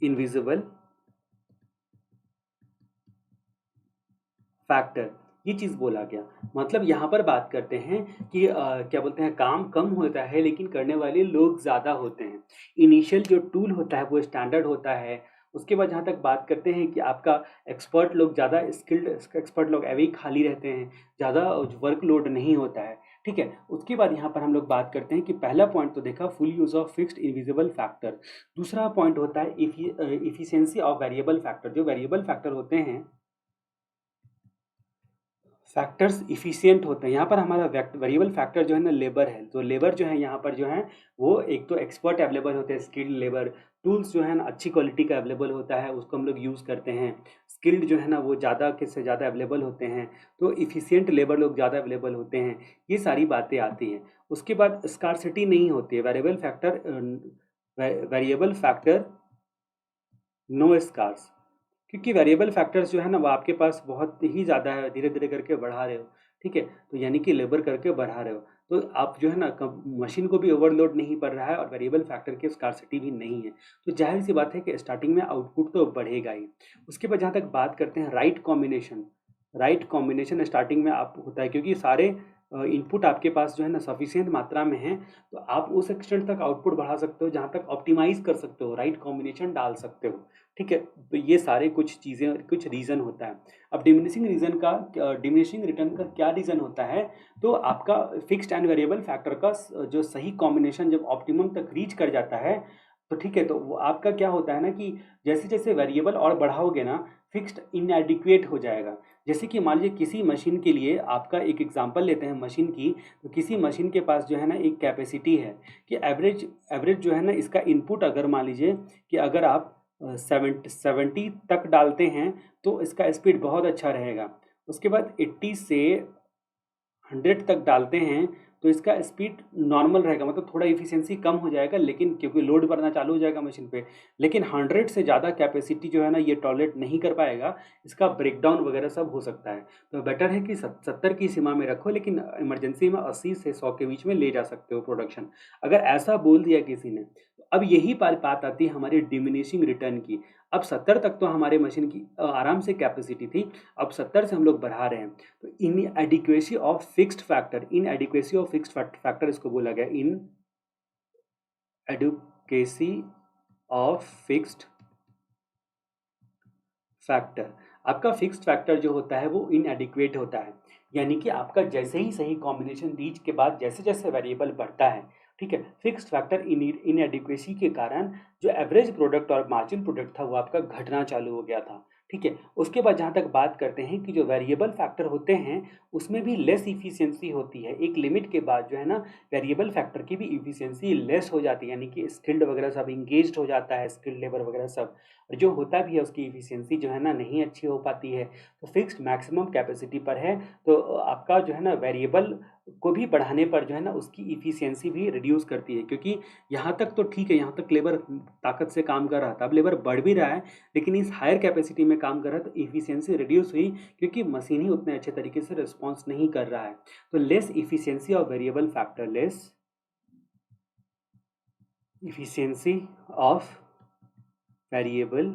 invisible factor, ये चीज़ बोला गया। मतलब यहाँ पर बात करते हैं कि क्या बोलते हैं, काम कम होता है लेकिन करने वाले लोग ज़्यादा होते हैं। इनिशियल जो टूल होता है वो स्टैंडर्ड होता है। उसके बाद जहाँ तक बात करते हैं कि आपका एक्सपर्ट लोग ज़्यादा स्किल्ड एक्सपर्ट लोग अभी खाली रहते हैं, ज़्यादा वर्कलोड नहीं होता है, ठीक है। उसके बाद यहाँ पर हम लोग बात करते हैं कि पहला पॉइंट तो देखा full use of fixed invisible factor. दूसरा पॉइंट होता है इफिशिएंसी ऑफ वेरिएबल फैक्टर। जो वेरिएबल फैक्टर होते हैं, फैक्टर्स इफिशिएंट होते हैं। यहाँ पर हमारा वेरिएबल फैक्टर जो है ना लेबर है, तो लेबर जो है यहाँ पर जो है वो एक तो एक्सपर्ट अवेलेबल होते हैं, स्किल्ड लेबर। टूल्स जो है ना अच्छी क्वालिटी का अवेलेबल होता है, उसको हम लोग यूज़ करते हैं। स्किल्ड जो है ना वो ज़्यादा के से ज़्यादा अवेलेबल होते हैं, तो इफिशिएंट लेबर लोग ज़्यादा अवेलेबल होते हैं। ये सारी बातें आती हैं। उसके बाद स्कार्सिटी नहीं होती है, वेरिएबल फैक्टर नो स्कार्स, क्योंकि वेरिएबल फैक्टर्स जो है ना वो आपके पास बहुत ही ज़्यादा है, धीरे-धीरे करके बढ़ा रहे हो, ठीक है? तो यानी कि लेबर करके बढ़ा रहे हो, तो आप जो है ना कब मशीन को भी ओवरलोड नहीं पड़ रहा है और वेरिएबल फैक्टर की स्कार्सिटी भी नहीं है। तो ज़ाहिर-सी बात है कि स्टार्टिंग में आउटपुट तो बढ़ेगा ही। उसके बाद जहाँ तक बात करते हैं राइट कॉम्बिनेशन स्टार्टिंग में आप होता है, क्योंकि सारे इनपुट आपके पास जो है ना सफिशिएंट मात्रा में है, तो आप उस एक्सटेंट तक आउटपुट बढ़ा सकते हो जहाँ तक ऑप्टिमाइज़ कर सकते हो, राइट कॉम्बिनेशन डाल सकते हो, ठीक है? तो ये सारे कुछ चीज़ें, कुछ रीज़न होता है। अब डिमिनिशिंग रिटर्न का क्या रीज़न होता है? तो आपका फिक्स्ड एंड वेरिएबल फैक्टर का जो सही कॉम्बिनेशन जब ऑप्टिमम तक रीच कर जाता है, तो ठीक है, तो वो आपका क्या होता है ना कि जैसे-जैसे वेरिएबल और बढ़ाओगे ना, फिक्स्ड इनएडिक्वेट हो जाएगा। जैसे कि मान लीजिए किसी मशीन के लिए, आपका एक एग्ज़ाम्पल लेते हैं मशीन की, तो किसी मशीन के पास जो है ना एक कैपेसिटी है कि एवरेज एवरेज जो है ना इसका इनपुट, अगर मान लीजिए कि अगर आप 70 तक डालते हैं तो इसका स्पीड बहुत अच्छा रहेगा। उसके बाद 80 से 100 तक डालते हैं तो इसका स्पीड नॉर्मल रहेगा, मतलब थोड़ा एफिशिएंसी कम हो जाएगा, लेकिन क्योंकि लोड बढ़ना चालू हो जाएगा मशीन पे। लेकिन 100 से ज़्यादा कैपेसिटी जो है ना ये टॉलरेट नहीं कर पाएगा, इसका ब्रेकडाउन वगैरह सब हो सकता है। तो बेटर है कि 70 की सीमा में रखो, लेकिन इमरजेंसी में 80 से 100 के बीच में ले जा सकते हो प्रोडक्शन। अगर ऐसा बोल दिया किसी ने, तो अब यही बात आती है हमारी डिमिनिशिंग रिटर्न की। अब 70 तक तो हमारे मशीन की आराम से कैपेसिटी थी, अब 70 से हम लोग बढ़ा रहे हैं। तो इनएडिक्वेसी ऑफ फिक्स्ड फैक्टर इसको बोला गया, इनएडिक्वेसी ऑफ फिक्स्ड फैक्टर। आपका फिक्स्ड फैक्टर जो होता है वो इनएडिक्वेट होता है, यानी कि आपका जैसे ही सही कॉम्बिनेशन रीच के बाद जैसे जैसे वेरिएबल बढ़ता है, ठीक है, फिक्स्ड फैक्टर इनएडिक्वेसी के कारण जो एवरेज प्रोडक्ट और मार्जिन प्रोडक्ट था वो आपका घटना चालू हो गया था, ठीक है। उसके बाद जहाँ तक बात करते हैं कि जो वेरिएबल फैक्टर होते हैं उसमें भी लेस इफिशियंसी होती है। एक लिमिट के बाद जो है ना वेरिएबल फैक्टर की भी इफिशियंसी लेस हो जाती है, यानी कि स्किल्ड वगैरह सब इंगेज्ड हो जाता है, स्किल्ड लेबर वगैरह सब, और जो होता भी है उसकी एफिशिएंसी जो है ना नहीं अच्छी हो पाती है। तो फिक्स्ड मैक्सिमम कैपेसिटी पर है, तो आपका जो है ना वेरिएबल को भी बढ़ाने पर जो है ना उसकी एफिशिएंसी भी रिड्यूस करती है, क्योंकि यहाँ तक तो ठीक है, यहाँ तक लेबर ताकत से काम कर रहा था, अब लेबर बढ़ भी रहा है लेकिन इस हायर कैपेसिटी में काम कर रहा है, तो एफिशिएंसी रिड्यूस हुई क्योंकि मशीन ही उतने अच्छे तरीके से रिस्पॉन्स नहीं कर रहा है। तो less efficiency of variable factor, less efficiency of variable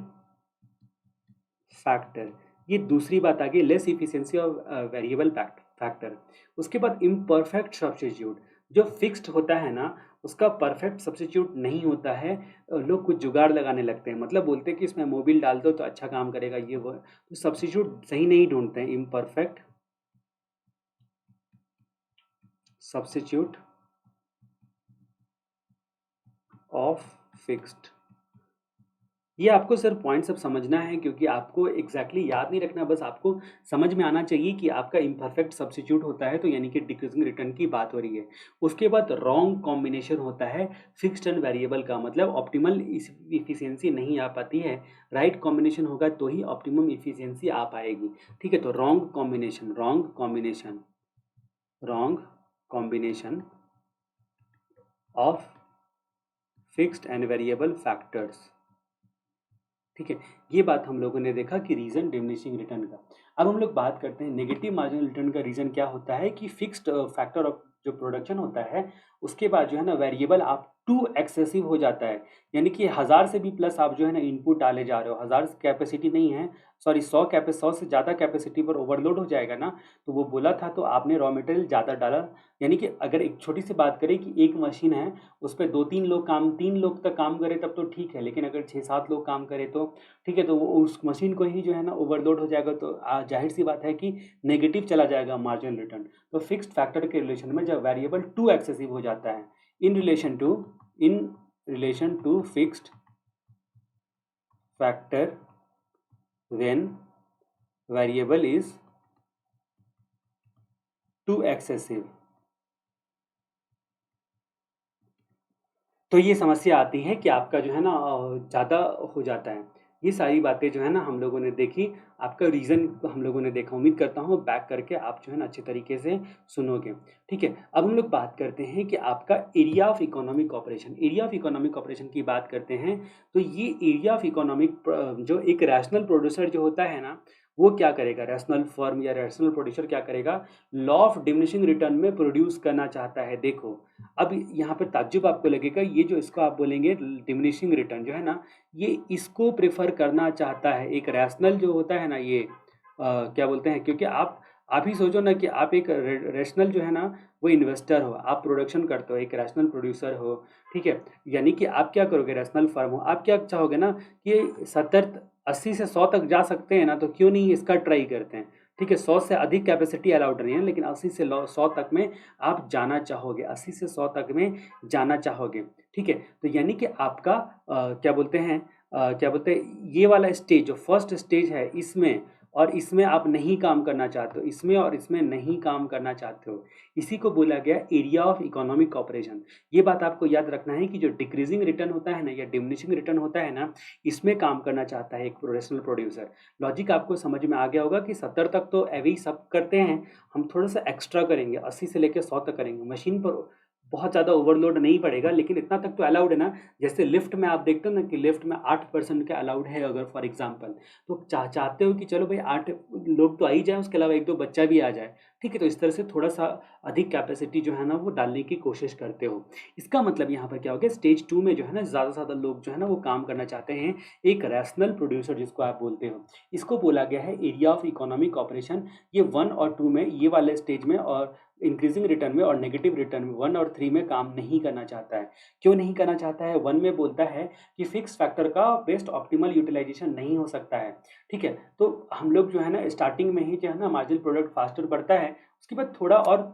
factor. ये दूसरी बात आ गई, less efficiency of variable factor. उसके बाद इम्परफेक्ट सब्स्टिट्यूट, जो फिक्स्ड होता है ना उसका परफेक्ट सब्स्टिट्यूट नहीं होता है। लोग कुछ जुगाड़ लगाने लगते हैं, मतलब बोलते हैं कि इसमें मोबिल डाल दो तो अच्छा काम करेगा, ये वो, तो सब्स्टिट्यूट सही नहीं ढूंढते हैं। Imperfect substitute of fixed. ये आपको सिर्फ पॉइंट सब समझना है, क्योंकि आपको एग्जैक्टली याद नहीं रखना, बस आपको समझ में आना चाहिए कि आपका इम्परफेक्ट सब्स्टिट्यूट होता है तो यानी कि डिक्रीजिंग रिटर्न की बात हो रही है। उसके बाद रॉन्ग कॉम्बिनेशन होता है फिक्स्ड एंड वेरिएबल का, मतलब ऑप्टिमल इफिशियंसी नहीं आ पाती है। राइट कॉम्बिनेशन होगा तो ही ऑप्टिमम इफिशियंसी आ पाएगी। ठीक है, तो wrong combination of fixed and variable factors. ठीक है, ये बात हम लोगों ने देखा कि रीजन डिमिनिशिंग रिटर्न का। अब हम लोग बात करते हैं नेगेटिव मार्जिनल रिटर्न का। रीजन क्या होता है कि फिक्स्ड फैक्टर ऑफ जो प्रोडक्शन होता है उसके बाद जो है ना वेरिएबल आप टू एक्सेसिव हो जाता है। यानी कि 1000 से भी प्लस आप जो है ना इनपुट डाले जा रहे हो, 1000 कैपेसिटी नहीं है, सॉरी 100 से ज़्यादा कैपेसिटी पर ओवरलोड हो जाएगा ना, तो वो बोला था तो आपने रॉ मटेरियल ज़्यादा डाला। यानी कि अगर एक छोटी सी बात करें कि एक मशीन है उस पर 2-3 लोग काम, 3 लोग तक काम करें तब तो ठीक है, लेकिन अगर 6-7 लोग काम करें तो ठीक है, तो वो उस मशीन को ही जो है ना ओवरलोड हो जाएगा, तो जाहिर सी बात है कि नेगेटिव चला जाएगा मार्जिनल रिटर्न। तो फिक्स्ड फैक्टर के रिलेशन में जब वेरिएबल टू एक्सेसिव हो जाता है in relation to fixed factor when variable is too excessive, तो ये समस्या आती है कि आपका जो है ना ज़्यादा हो जाता है। ये सारी बातें जो है ना हम लोगों ने देखी, आपका रीज़न हम लोगों ने देखा। उम्मीद करता हूँ बैक करके आप जो है ना अच्छे तरीके से सुनोगे। ठीक है, अब हम लोग बात करते हैं कि आपका area of economic operation. Area of economic operation की बात करते हैं तो ये एरिया ऑफ इकोनॉमिक जो एक रैशनल प्रोड्यूसर जो होता है ना वो क्या करेगा, रैशनल फर्म या रैशनल प्रोड्यूसर क्या करेगा, लॉ ऑफ डिमिनिशिंग रिटर्न में प्रोड्यूस करना चाहता है। देखो अब यहाँ पर ताज्जुब आपको लगेगा, ये जो इसको आप बोलेंगे डिमिनिशिंग रिटर्न जो है ना, ये इसको प्रेफर करना चाहता है एक रैशनल जो होता है ना, ये क्या बोलते हैं, क्योंकि आप ही सोचो ना कि आप एक रैशनल जो है ना वो इन्वेस्टर हो, आप प्रोडक्शन करते हो, एक रैशनल प्रोड्यूसर हो। ठीक है, यानी कि आप क्या करोगे, रैशनल फर्म हो, आप क्या चाहोगे ना कि 70-80 से 100 तक जा सकते हैं ना, तो क्यों नहीं इसका ट्राई करते हैं। ठीक है, 100 से अधिक कैपेसिटी अलाउड नहीं है, लेकिन 80 से 100 तक में आप जाना चाहोगे, 80 से 100 तक में जाना चाहोगे। ठीक है, तो यानी कि आपका क्या बोलते हैं ये वाला स्टेज जो फर्स्ट स्टेज है इसमें और इसमें आप नहीं काम करना चाहते हो, इसमें और इसमें नहीं काम करना चाहते हो, इसी को बोला गया एरिया ऑफ इकोनॉमिक ऑपरेशन। ये बात आपको याद रखना है कि जो डिक्रीजिंग रिटर्न होता है ना या डिमिनिशिंग रिटर्न होता है ना, इसमें काम करना चाहता है एक प्रोफेशनल प्रोड्यूसर। लॉजिक आपको समझ में आ गया होगा कि 70 तक तो एवरी सब करते हैं, हम थोड़ा सा एक्स्ट्रा करेंगे, 80 से लेकर 100 तक करेंगे, मशीन पर बहुत ज़्यादा ओवरलोड नहीं पड़ेगा, लेकिन इतना तक तो अलाउड है ना। जैसे लिफ्ट में आप देखते हो ना कि लिफ्ट में 8% का अलाउड है अगर फॉर एग्जांपल, तो चाहते हो कि चलो भाई 8 लोग तो आ ही जाए, उसके अलावा 1-2 बच्चा भी आ जाए। ठीक है, तो इस तरह से थोड़ा सा अधिक कैपेसिटी जो है ना वो डालने की कोशिश करते हो। इसका मतलब यहाँ पर क्या हो गया, स्टेज 2 में जो है ना ज़्यादा से ज़्यादा लोग जो है ना वो काम करना चाहते हैं, एक रैशनल प्रोड्यूसर जिसको आप बोलते हो। इसको बोला गया है एरिया ऑफ इकोनॉमिक ऑपरेशन। ये 1 और 2 में, ये वाले स्टेज में और इंक्रीजिंग रिटर्न में और नेगेटिव रिटर्न में 1 और 3 में काम नहीं करना चाहता है। क्यों नहीं करना चाहता है, 1 में बोलता है कि फिक्स फैक्टर का बेस्ट ऑप्टिमल यूटिलाइजेशन नहीं हो सकता है। ठीक है, तो हम लोग जो है ना स्टार्टिंग में ही जो है ना मार्जिनल प्रोडक्ट फास्टर बढ़ता है, उसके बाद थोड़ा और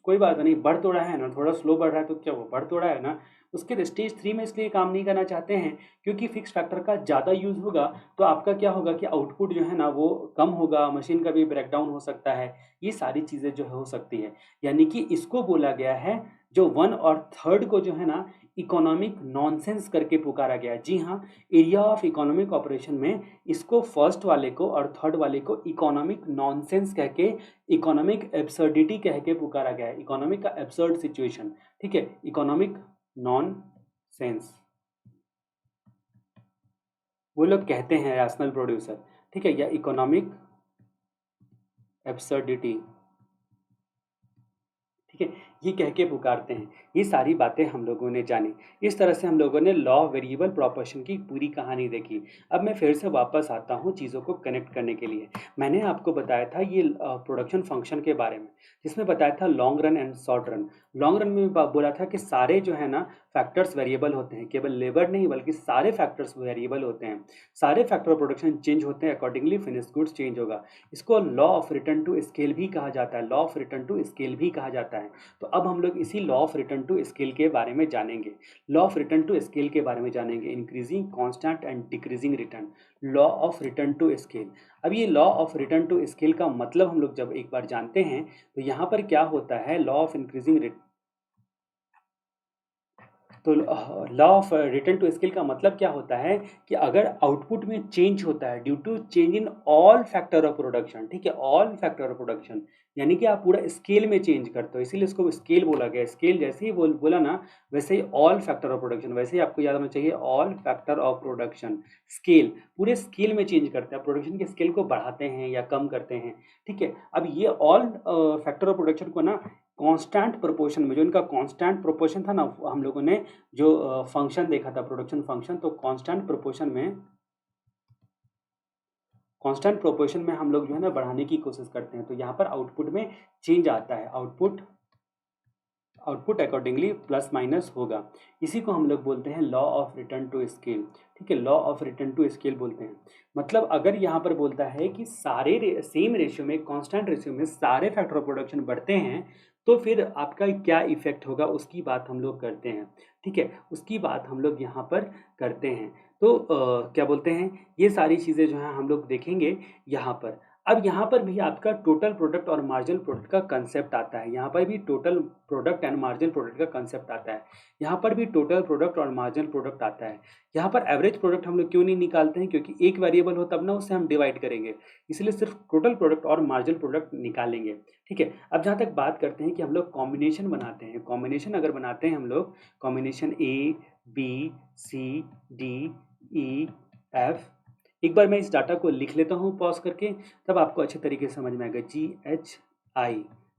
कोई बात नहीं, बढ़ तो रहा है ना, थोड़ा स्लो बढ़ रहा है तो क्या वो बढ़ तो रहा है ना। उसके स्टेज 3 में इसलिए काम नहीं करना चाहते हैं क्योंकि फिक्स फैक्टर का ज़्यादा यूज़ होगा तो आपका क्या होगा कि आउटपुट जो है ना वो कम होगा, मशीन का भी ब्रेकडाउन हो सकता है, ये सारी चीज़ें जो है हो सकती है। यानी कि इसको बोला गया है, जो 1 और 3 को जो है ना इकोनॉमिक नॉनसेंस करके पुकारा गया है। जी हाँ, एरिया ऑफ इकोनॉमिक ऑपरेशन में इसको फर्स्ट वाले को और थर्ड वाले को इकोनॉमिक नॉनसेंस कह के, इकोनॉमिक एब्सर्डिटी कह के पुकारा गया है, इकोनॉमिक का एब्सर्ड सिचुएशन। ठीक है, इकोनॉमिक नॉनसेंस वो लोग कहते हैं रैशनल प्रोड्यूसर। ठीक है, या इकोनॉमिक एब्सर्डिटी। ठीक है, ये कह के पुकारते हैं। ये सारी बातें हम लोगों ने जानी। इस तरह से हम लोगों ने लॉ ऑफ वेरिएबल प्रोपोर्शन की पूरी कहानी देखी। अब मैं फिर से वापस आता हूँ चीज़ों को कनेक्ट करने के लिए। मैंने आपको बताया था ये प्रोडक्शन फंक्शन के बारे में, जिसमें बताया था long run and short run. Long run में बोला था कि सारे जो है ना फैक्टर्स वेरिएबल होते हैं, केवल लेबर नहीं बल्कि सारे फैक्टर्स वेरिएबल होते हैं। सारे फैक्टर ऑफ प्रोडक्शन चेंज होते हैं, अकॉर्डिंगली फिनिश गुड्स चेंज होगा। इसको law of return to scale भी कहा जाता है, law of return to scale भी कहा जाता है। तो अब हम लोग इसी law of return to scale के बारे में जानेंगे। Law of return to scale के बारे में जानेंगे, increasing, constant and decreasing return, law of return to scale. अब ये law of return to scale का मतलब हम लोग जब एक बार जानते हैं तो यहाँ पर क्या होता है, लॉ ऑफ इंक्रीजिंग तो law of return to scale का मतलब क्या होता है कि अगर आउटपुट में चेंज होता है due to change in all factor of production, ठीक है, ऑल फैक्टर ऑफ प्रोडक्शन, यानी कि आप पूरा स्केल में चेंज करते हो, इसीलिए इसको स्केल बोला गया। स्केल जैसे ही बोला ना वैसे ही ऑल फैक्टर ऑफ प्रोडक्शन, वैसे ही आपको याद होना चाहिए all factor of production. Scale, पूरे स्केल में चेंज करते हैं, प्रोडक्शन के स्केल को बढ़ाते हैं या कम करते हैं, ठीक है। अब ये ऑल फैक्टर ऑफ प्रोडक्शन को ना कांस्टेंट प्रोपोर्शन में, जो इनका कांस्टेंट प्रोपोर्शन था ना, हम लोगों ने जो फंक्शन देखा था प्रोडक्शन फंक्शन, तो कांस्टेंट प्रोपोर्शन में हम लोग जो है ना बढ़ाने की कोशिश करते हैं। तो यहाँ पर आउटपुट में चेंज आता है, आउटपुट अकॉर्डिंगली प्लस माइनस होगा। इसी को हम लोग बोलते हैं law of return to scale, ठीक है, law of return to scale बोलते हैं। मतलब अगर यहाँ पर बोलता है कि सारे सेम रेशियो में, कांस्टेंट रेशियो में सारे फैक्टर ऑफ प्रोडक्शन बढ़ते हैं, तो फिर आपका क्या इफेक्ट होगा उसकी बात हम लोग करते हैं, ठीक है, उसकी बात हम लोग यहाँ पर करते हैं। तो क्या बोलते हैं, ये सारी चीज़ें जो हैं हम लोग देखेंगे यहाँ पर। अब यहाँ पर भी आपका टोटल प्रोडक्ट और मार्जिनल प्रोडक्ट का कंसेप्ट आता है, यहाँ पर भी total product and marginal product का कंसेप्ट आता है, यहाँ पर भी टोटल प्रोडक्ट और मार्जिनल प्रोडक्ट आता है। यहाँ पर एवरेज प्रोडक्ट हम लोग क्यों नहीं निकालते हैं, क्योंकि एक वेरिएबल हो तब ना उससे हम डिवाइड करेंगे, इसलिए सिर्फ टोटल प्रोडक्ट और मार्जिनल प्रोडक्ट निकालेंगे, ठीक है। अब जहाँ तक बात करते हैं कि हम लोग कॉम्बिनेशन बनाते हैं, कॉम्बिनेशन अगर बनाते हैं हम लोग, combination A B C D E F, एक बार मैं इस डाटा को लिख लेता हूँ पॉज करके, तब आपको अच्छे तरीके से समझ में आएगा। GHI,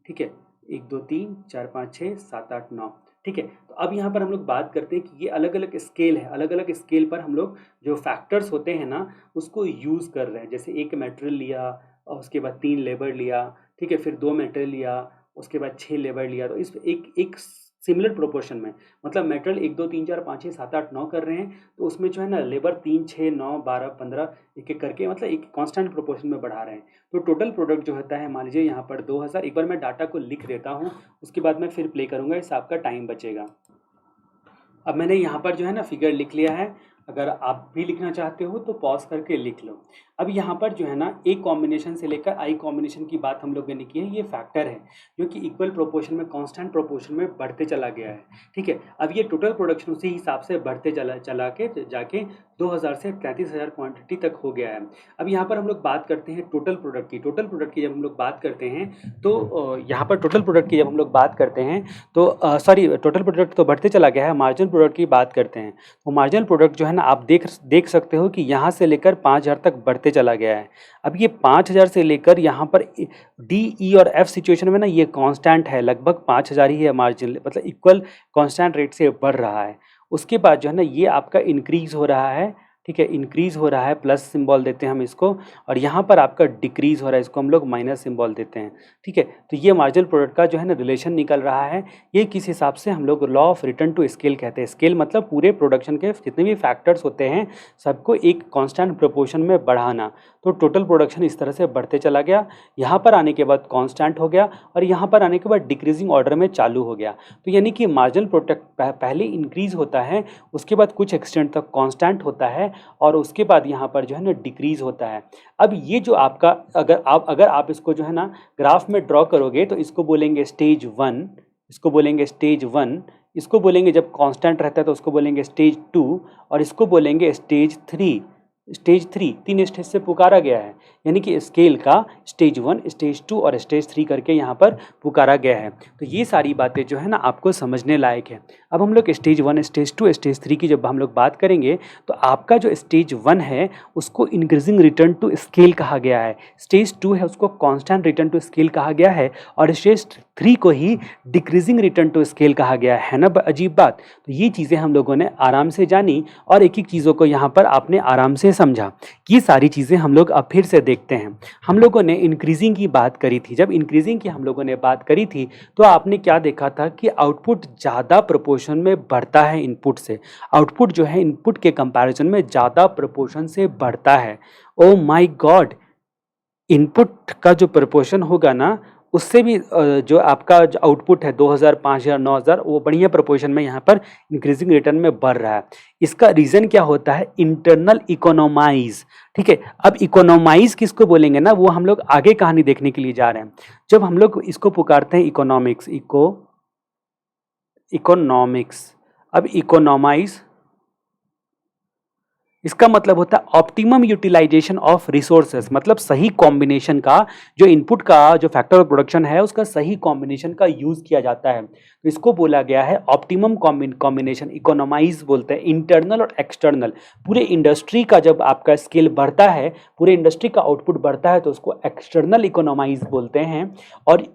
ठीक है, 1 2 3 4 5 6 7 8 9, ठीक है। तो अब यहाँ पर हम लोग बात करते हैं कि ये अलग अलग स्केल है, अलग अलग स्केल पर हम लोग जो फैक्टर्स होते हैं ना उसको यूज़ कर रहे हैं। जैसे एक मटेरियल लिया और उसके बाद 3 लेबर लिया, ठीक है, फिर 2 मटेरियल लिया, उसके बाद 6 लेबर लिया, तो इस एक सिमिलर प्रोपोर्शन में, मतलब मटेरियल 1 2 3 4 5 6 7 8 9 कर रहे हैं, तो उसमें जो है ना लेबर 3 6 9 12 15 एक एक करके, मतलब एक कांस्टेंट प्रोपोर्शन में बढ़ा रहे हैं। तो टोटल प्रोडक्ट जो होता है, मान लीजिए यहाँ पर 2000, एक बार मैं डाटा को लिख देता हूँ, उसके बाद मैं फिर प्ले करूँगा, इससे आपका टाइम बचेगा। अब मैंने यहाँ पर जो है ना फिगर लिख लिया है, अगर आप भी लिखना चाहते हो तो पॉज करके लिख लो। अब यहाँ पर जो है ना ए कॉम्बिनेशन से लेकर आई कॉम्बिनेशन की बात हम लोगों ने की है, ये फैक्टर है जो कि इक्वल प्रोपोर्शन में, कांस्टेंट प्रोपोर्शन में बढ़ते चला गया है, ठीक है। अब ये टोटल प्रोडक्शन उसी हिसाब से बढ़ते चला के जाके 2000 से 33,000 क्वांटिटी तक हो गया है। अब यहाँ पर हम लोग बात करते हैं टोटल प्रोडक्ट की। टोटल प्रोडक्ट की जब हम लोग बात करते हैं तो यहाँ पर टोटल प्रोडक्ट की जब हम लोग बात करते हैं तो सॉरी, टोटल प्रोडक्ट तो बढ़ते चला गया है, मार्जिनल प्रोडक्ट की बात करते हैं। तो मार्जिनल प्रोडक्ट जो है ना, आप देख सकते हो कि यहाँ से लेकर 5000 तक बढ़ते चला गया है। अब ये 5000 से लेकर यहाँ पर डी ई और एफ सिचुएशन में ना ये कांस्टेंट है, लगभग 5000 ही है मार्जिनल, मतलब इक्वल कांस्टेंट रेट से बढ़ रहा है। उसके बाद जो है ना ये आपका इंक्रीज हो रहा है, ठीक है, इंक्रीज हो रहा है, प्लस सिंबल देते हैं हम इसको, और यहाँ पर आपका डिक्रीज हो रहा है, इसको हम लोग माइनस सिंबल देते हैं, ठीक है। तो ये मार्जिनल प्रोडक्ट का जो है ना रिलेशन निकल रहा है, ये किस हिसाब से हम लोग law of return to scale कहते हैं। स्केल मतलब पूरे प्रोडक्शन के जितने भी फैक्टर्स होते हैं सबको एक कांस्टेंट प्रोपोर्शन में बढ़ाना। तो टोटल प्रोडक्शन इस तरह से बढ़ते चला गया, यहाँ पर आने के बाद कांस्टेंट हो गया, और यहाँ पर आने के बाद डिक्रीजिंग ऑर्डर में चालू हो गया। तो यानी कि मार्जिनल प्रोडक्ट पहले इंक्रीज होता है, उसके बाद कुछ एक्सटेंट तक कांस्टेंट होता है, और उसके बाद यहाँ पर जो है ना डिक्रीज होता है। अब ये जो आपका, अगर आप इसको जो है ना ग्राफ में ड्रॉ करोगे तो इसको बोलेंगे स्टेज 1, इसको बोलेंगे स्टेज 1, इसको बोलेंगे जब कांस्टेंट रहता है तो उसको बोलेंगे स्टेज 2, और इसको बोलेंगे स्टेज 3, स्टेज 3 3 स्टेज से पुकारा गया है, यानी कि स्केल का स्टेज 1, स्टेज 2 और स्टेज 3 करके यहाँ पर पुकारा गया है। तो ये सारी बातें जो है ना आपको समझने लायक है। अब हम लोग स्टेज 1, स्टेज 2, स्टेज 3 की जब हम लोग बात करेंगे तो आपका जो स्टेज 1 है उसको इंक्रीजिंग रिटर्न टू स्केल कहा गया है, स्टेज 2 है उसको कांस्टेंट रिटर्न टू स्केल कहा गया है और स्टेज 3 को ही डिक्रीजिंग रिटर्न टू स्केल कहा गया है ना। अजीब बात। तो ये चीज़ें हम लोगों ने आराम से जानी और एक एक चीज़ों को यहाँ पर आपने आराम से समझा। ये सारी चीज़ें हम लोग अब फिर से देखते हैं। हम लोगों ने इंक्रीजिंग की बात करी थी, जब इंक्रीजिंग की हम लोगों ने बात करी थी तो आपने क्या देखा था कि आउटपुट ज़्यादा प्रोपोर्शन में बढ़ता है इनपुट से। आउटपुट जो है इनपुट के कंपैरिजन में ज़्यादा प्रोपोर्शन से बढ़ता है। ओ माय गॉड, इनपुट का जो प्रोपोर्शन होगा ना उससे भी जो आपका जो आउटपुट है 2000, 5000, 9000 वो बढ़िया प्रोपोर्शन में यहाँ पर इंक्रीजिंग रिटर्न में बढ़ रहा है। इसका रीज़न क्या होता है? Internal economise. ठीक है, अब इकोनोमाइज किसको बोलेंगे ना वो हम लोग आगे कहानी देखने के लिए जा रहे हैं। जब हम लोग इसको पुकारते हैं इकोनॉमिक्स, इकोनॉमिक्स, अब इकोनोमाइज इसका मतलब होता है ऑप्टिमम यूटिलाइजेशन ऑफ रिसोर्सेज, मतलब सही कॉम्बिनेशन का, जो इनपुट का जो फैक्टर ऑफ प्रोडक्शन है उसका सही कॉम्बिनेशन का यूज किया जाता है। तो इसको बोला गया है ऑप्टिमम कॉम्बिनेशन, इकोनोमाइज बोलते हैं। इंटरनल और एक्सटर्नल, पूरे इंडस्ट्री का जब आपका स्केल बढ़ता है, पूरे इंडस्ट्री का आउटपुट बढ़ता है तो उसको एक्सटर्नल इकोनोमाइज बोलते हैं।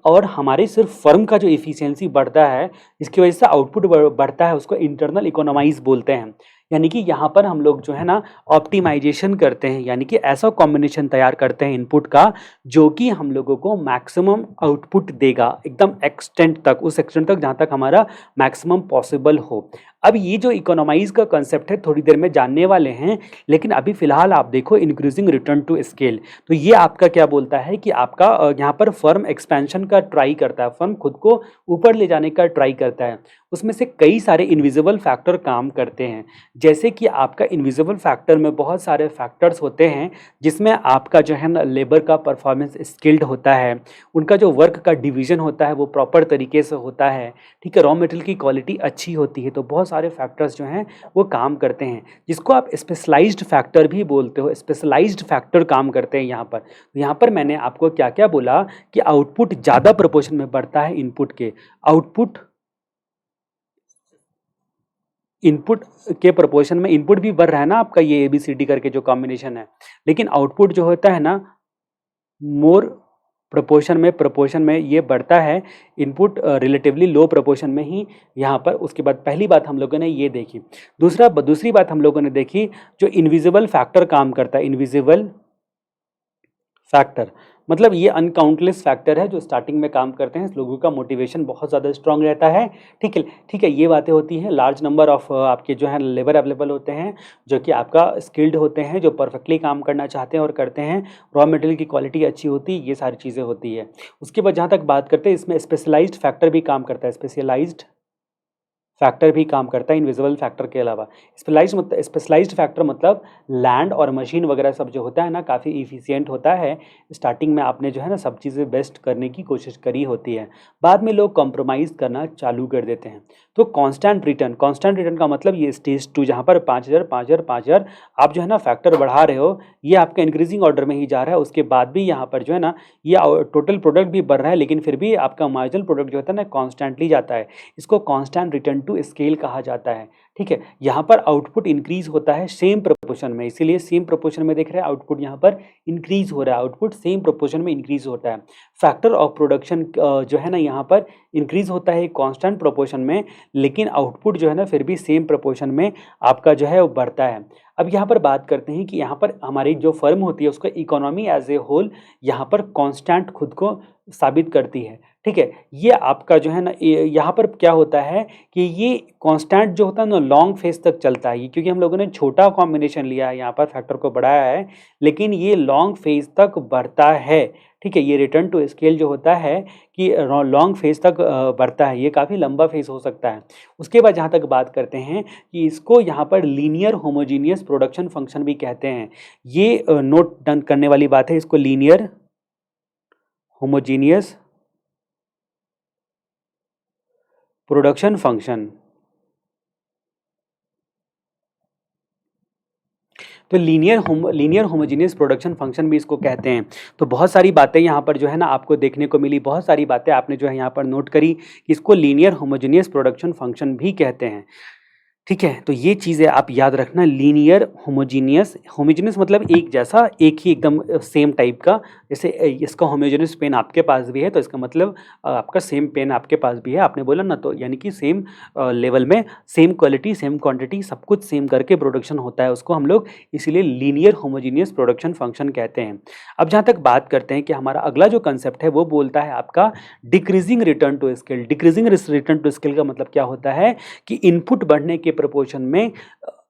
और हमारे सिर्फ फर्म का जो इफिशियंसी बढ़ता है इसकी वजह से आउटपुट बढ़ता है, उसको इंटरनल इकोनोमाइज बोलते हैं। यानी कि यहाँ पर हम लोग जो है ना ऑप्टिमाइजेशन करते हैं, यानी कि ऐसा कॉम्बिनेशन तैयार करते हैं इनपुट का जो कि हम लोगों को मैक्सिमम आउटपुट देगा, एकदम एक्सटेंट तक, उस एक्सटेंट तक जहाँ तक हमारा मैक्सिमम पॉसिबल हो। अब ये जो इकोनोमाइज का कंसेप्ट है थोड़ी देर में जानने वाले हैं, लेकिन अभी फिलहाल आप देखो इंक्रीजिंग रिटर्न टू स्केल। तो ये आपका क्या बोलता है कि आपका यहाँ पर फर्म एक्सपेंशन का ट्राई करता है, फर्म खुद को ऊपर ले जाने का ट्राई करता है। उसमें से कई सारे इनविजिबल फैक्टर काम करते हैं, जैसे कि आपका इनविजिबल फैक्टर में बहुत सारे फैक्टर्स होते हैं जिसमें आपका जो है ना लेबर का परफॉर्मेंस स्किल्ड होता है, उनका जो वर्क का डिवीजन होता है वो प्रॉपर तरीके से होता है। ठीक है, रॉ मटेरियल की क्वालिटी अच्छी होती है। तो बहुत सारे फैक्टर्स जो हैं वो काम करते हैं, जिसको आप स्पेशलाइज्ड फैक्टर भी बोलते हो। स्पेशलाइज्ड फैक्टर काम करते हैं यहाँ पर। तो यहाँ पर मैंने आपको क्या क्या बोला कि आउटपुट ज़्यादा प्रोपोर्शन में बढ़ता है इनपुट के, आउटपुट इनपुट के प्रोपोर्शन में, इनपुट भी बढ़ रहा है ना आपका, ये ABCD करके जो कॉम्बिनेशन है, लेकिन आउटपुट जो होता है ना मोर प्रोपोर्शन में ये बढ़ता है। इनपुट रिलेटिवली लो प्रोपोर्शन में ही यहाँ पर। उसके बाद पहली बात हम लोगों ने ये देखी। दूसरी बात हम लोगों ने देखी, जो इनविजिबल फैक्टर काम करता है, इनविजिबल फैक्टर मतलब ये अनकाउंटलेस फैक्टर है जो स्टार्टिंग में काम करते हैं, लोगों का मोटिवेशन बहुत ज़्यादा स्ट्रांग रहता है। ठीक है, ठीक है, ये बातें होती हैं। लार्ज नंबर ऑफ आपके जो है लेबर अवेलेबल होते हैं जो कि आपका स्किल्ड होते हैं, जो परफेक्टली काम करना चाहते हैं और करते हैं। रॉ मटेरियल की क्वालिटी अच्छी होती है, ये सारी चीज़ें होती है। उसके बाद जहाँ तक बात करते हैं, इसमें स्पेशलाइज्ड फैक्टर भी काम करता है, स्पेशलाइज्ड फैक्टर भी काम करता है इनविजिबल फैक्टर के अलावा। स्पेशलाइज्ड फैक्टर मतलब लैंड और मशीन वगैरह सब जो होता है ना काफ़ी इफ़िशिएंट होता है। स्टार्टिंग में आपने जो है ना सब चीज़ें बेस्ट करने की कोशिश करी होती है, बाद में लोग कॉम्प्रोमाइज़ करना चालू कर देते हैं। तो कांस्टेंट रिटर्न का मतलब ये स्टेज 2 जहाँ पर 5000, 5000, 5000 आप जो है ना फैक्टर बढ़ा रहे हो, ये आपका इंक्रीजिंग ऑर्डर में ही जा रहा है। उसके बाद भी यहाँ पर जो है ना ये टोटल प्रोडक्ट भी बढ़ रहा है, लेकिन फिर भी आपका मार्जिनल प्रोडक्ट जो होता है ना कॉन्स्टेंटली जाता है। इसको कांस्टेंट रिटर्न टू स्केल कहा जाता है। ठीक है, यहाँ पर आउटपुट इंक्रीज होता है सेम प्रोपोर्शन में, इसीलिए सेम प्रोपोर्शन में देख रहे हैं आउटपुट यहाँ पर इंक्रीज हो रहा है, आउटपुट सेम प्रोपोर्शन में इंक्रीज होता है। फैक्टर ऑफ प्रोडक्शन जो है ना यहाँ पर इंक्रीज होता है कांस्टेंट प्रोपोर्शन में, लेकिन आउटपुट जो है ना फिर भी सेम प्रोपोर्शन में आपका जो है वो बढ़ता है। अब यहाँ पर बात करते हैं कि यहाँ पर हमारी जो फर्म होती है उसका इकोनॉमी एज ए होल यहाँ पर कांस्टेंट खुद को साबित करती है। ठीक है, ये आपका जो है ना यहाँ पर क्या होता है कि ये कांस्टेंट जो होता है ना लॉन्ग फेज तक चलता है, क्योंकि हम लोगों ने छोटा कॉम्बिनेशन लिया है, यहाँ पर फैक्टर को बढ़ाया है, लेकिन ये लॉन्ग फेज तक बढ़ता है। ठीक है, ये रिटर्न टू स्केल जो होता है कि लॉन्ग फेज तक बढ़ता है, ये काफ़ी लंबा फेज हो सकता है। उसके बाद जहाँ तक बात करते हैं कि इसको यहाँ पर लीनियर होमोजीनियस प्रोडक्शन फंक्शन भी कहते हैं। ये नोट डन करने वाली बात है, इसको लीनियर होमोजीनियस प्रोडक्शन फंक्शन। तो लीनियर होमोजीनियस प्रोडक्शन फंक्शन भी इसको कहते हैं। तो बहुत सारी बातें यहाँ पर जो है ना आपको देखने को मिली, बहुत सारी बातें आपने जो है यहाँ पर नोट करी कि इसको लीनियर होमोजीनियस प्रोडक्शन फंक्शन भी कहते हैं। ठीक है, तो ये चीज़ें आप याद रखना। लीनियर होमोजीनियस, होमोजीनियस मतलब एक जैसा, एक ही एकदम सेम टाइप का। जैसे इसका होमोजीनियस पेन आपके पास भी है तो इसका मतलब आपका सेम पेन आपके पास भी है, आपने बोला ना, तो यानी कि सेम लेवल में सेम क्वालिटी सेम क्वांटिटी सब कुछ सेम करके प्रोडक्शन होता है, उसको हम लोग इसीलिए लीनियर होमोजीनियस प्रोडक्शन फंक्शन कहते हैं। अब जहाँ तक बात करते हैं कि हमारा अगला जो कंसेप्ट है वो बोलता है आपका decreasing return to scale. Decreasing return to scale का मतलब क्या होता है कि इनपुट बढ़ने के प्रोपोर्शन में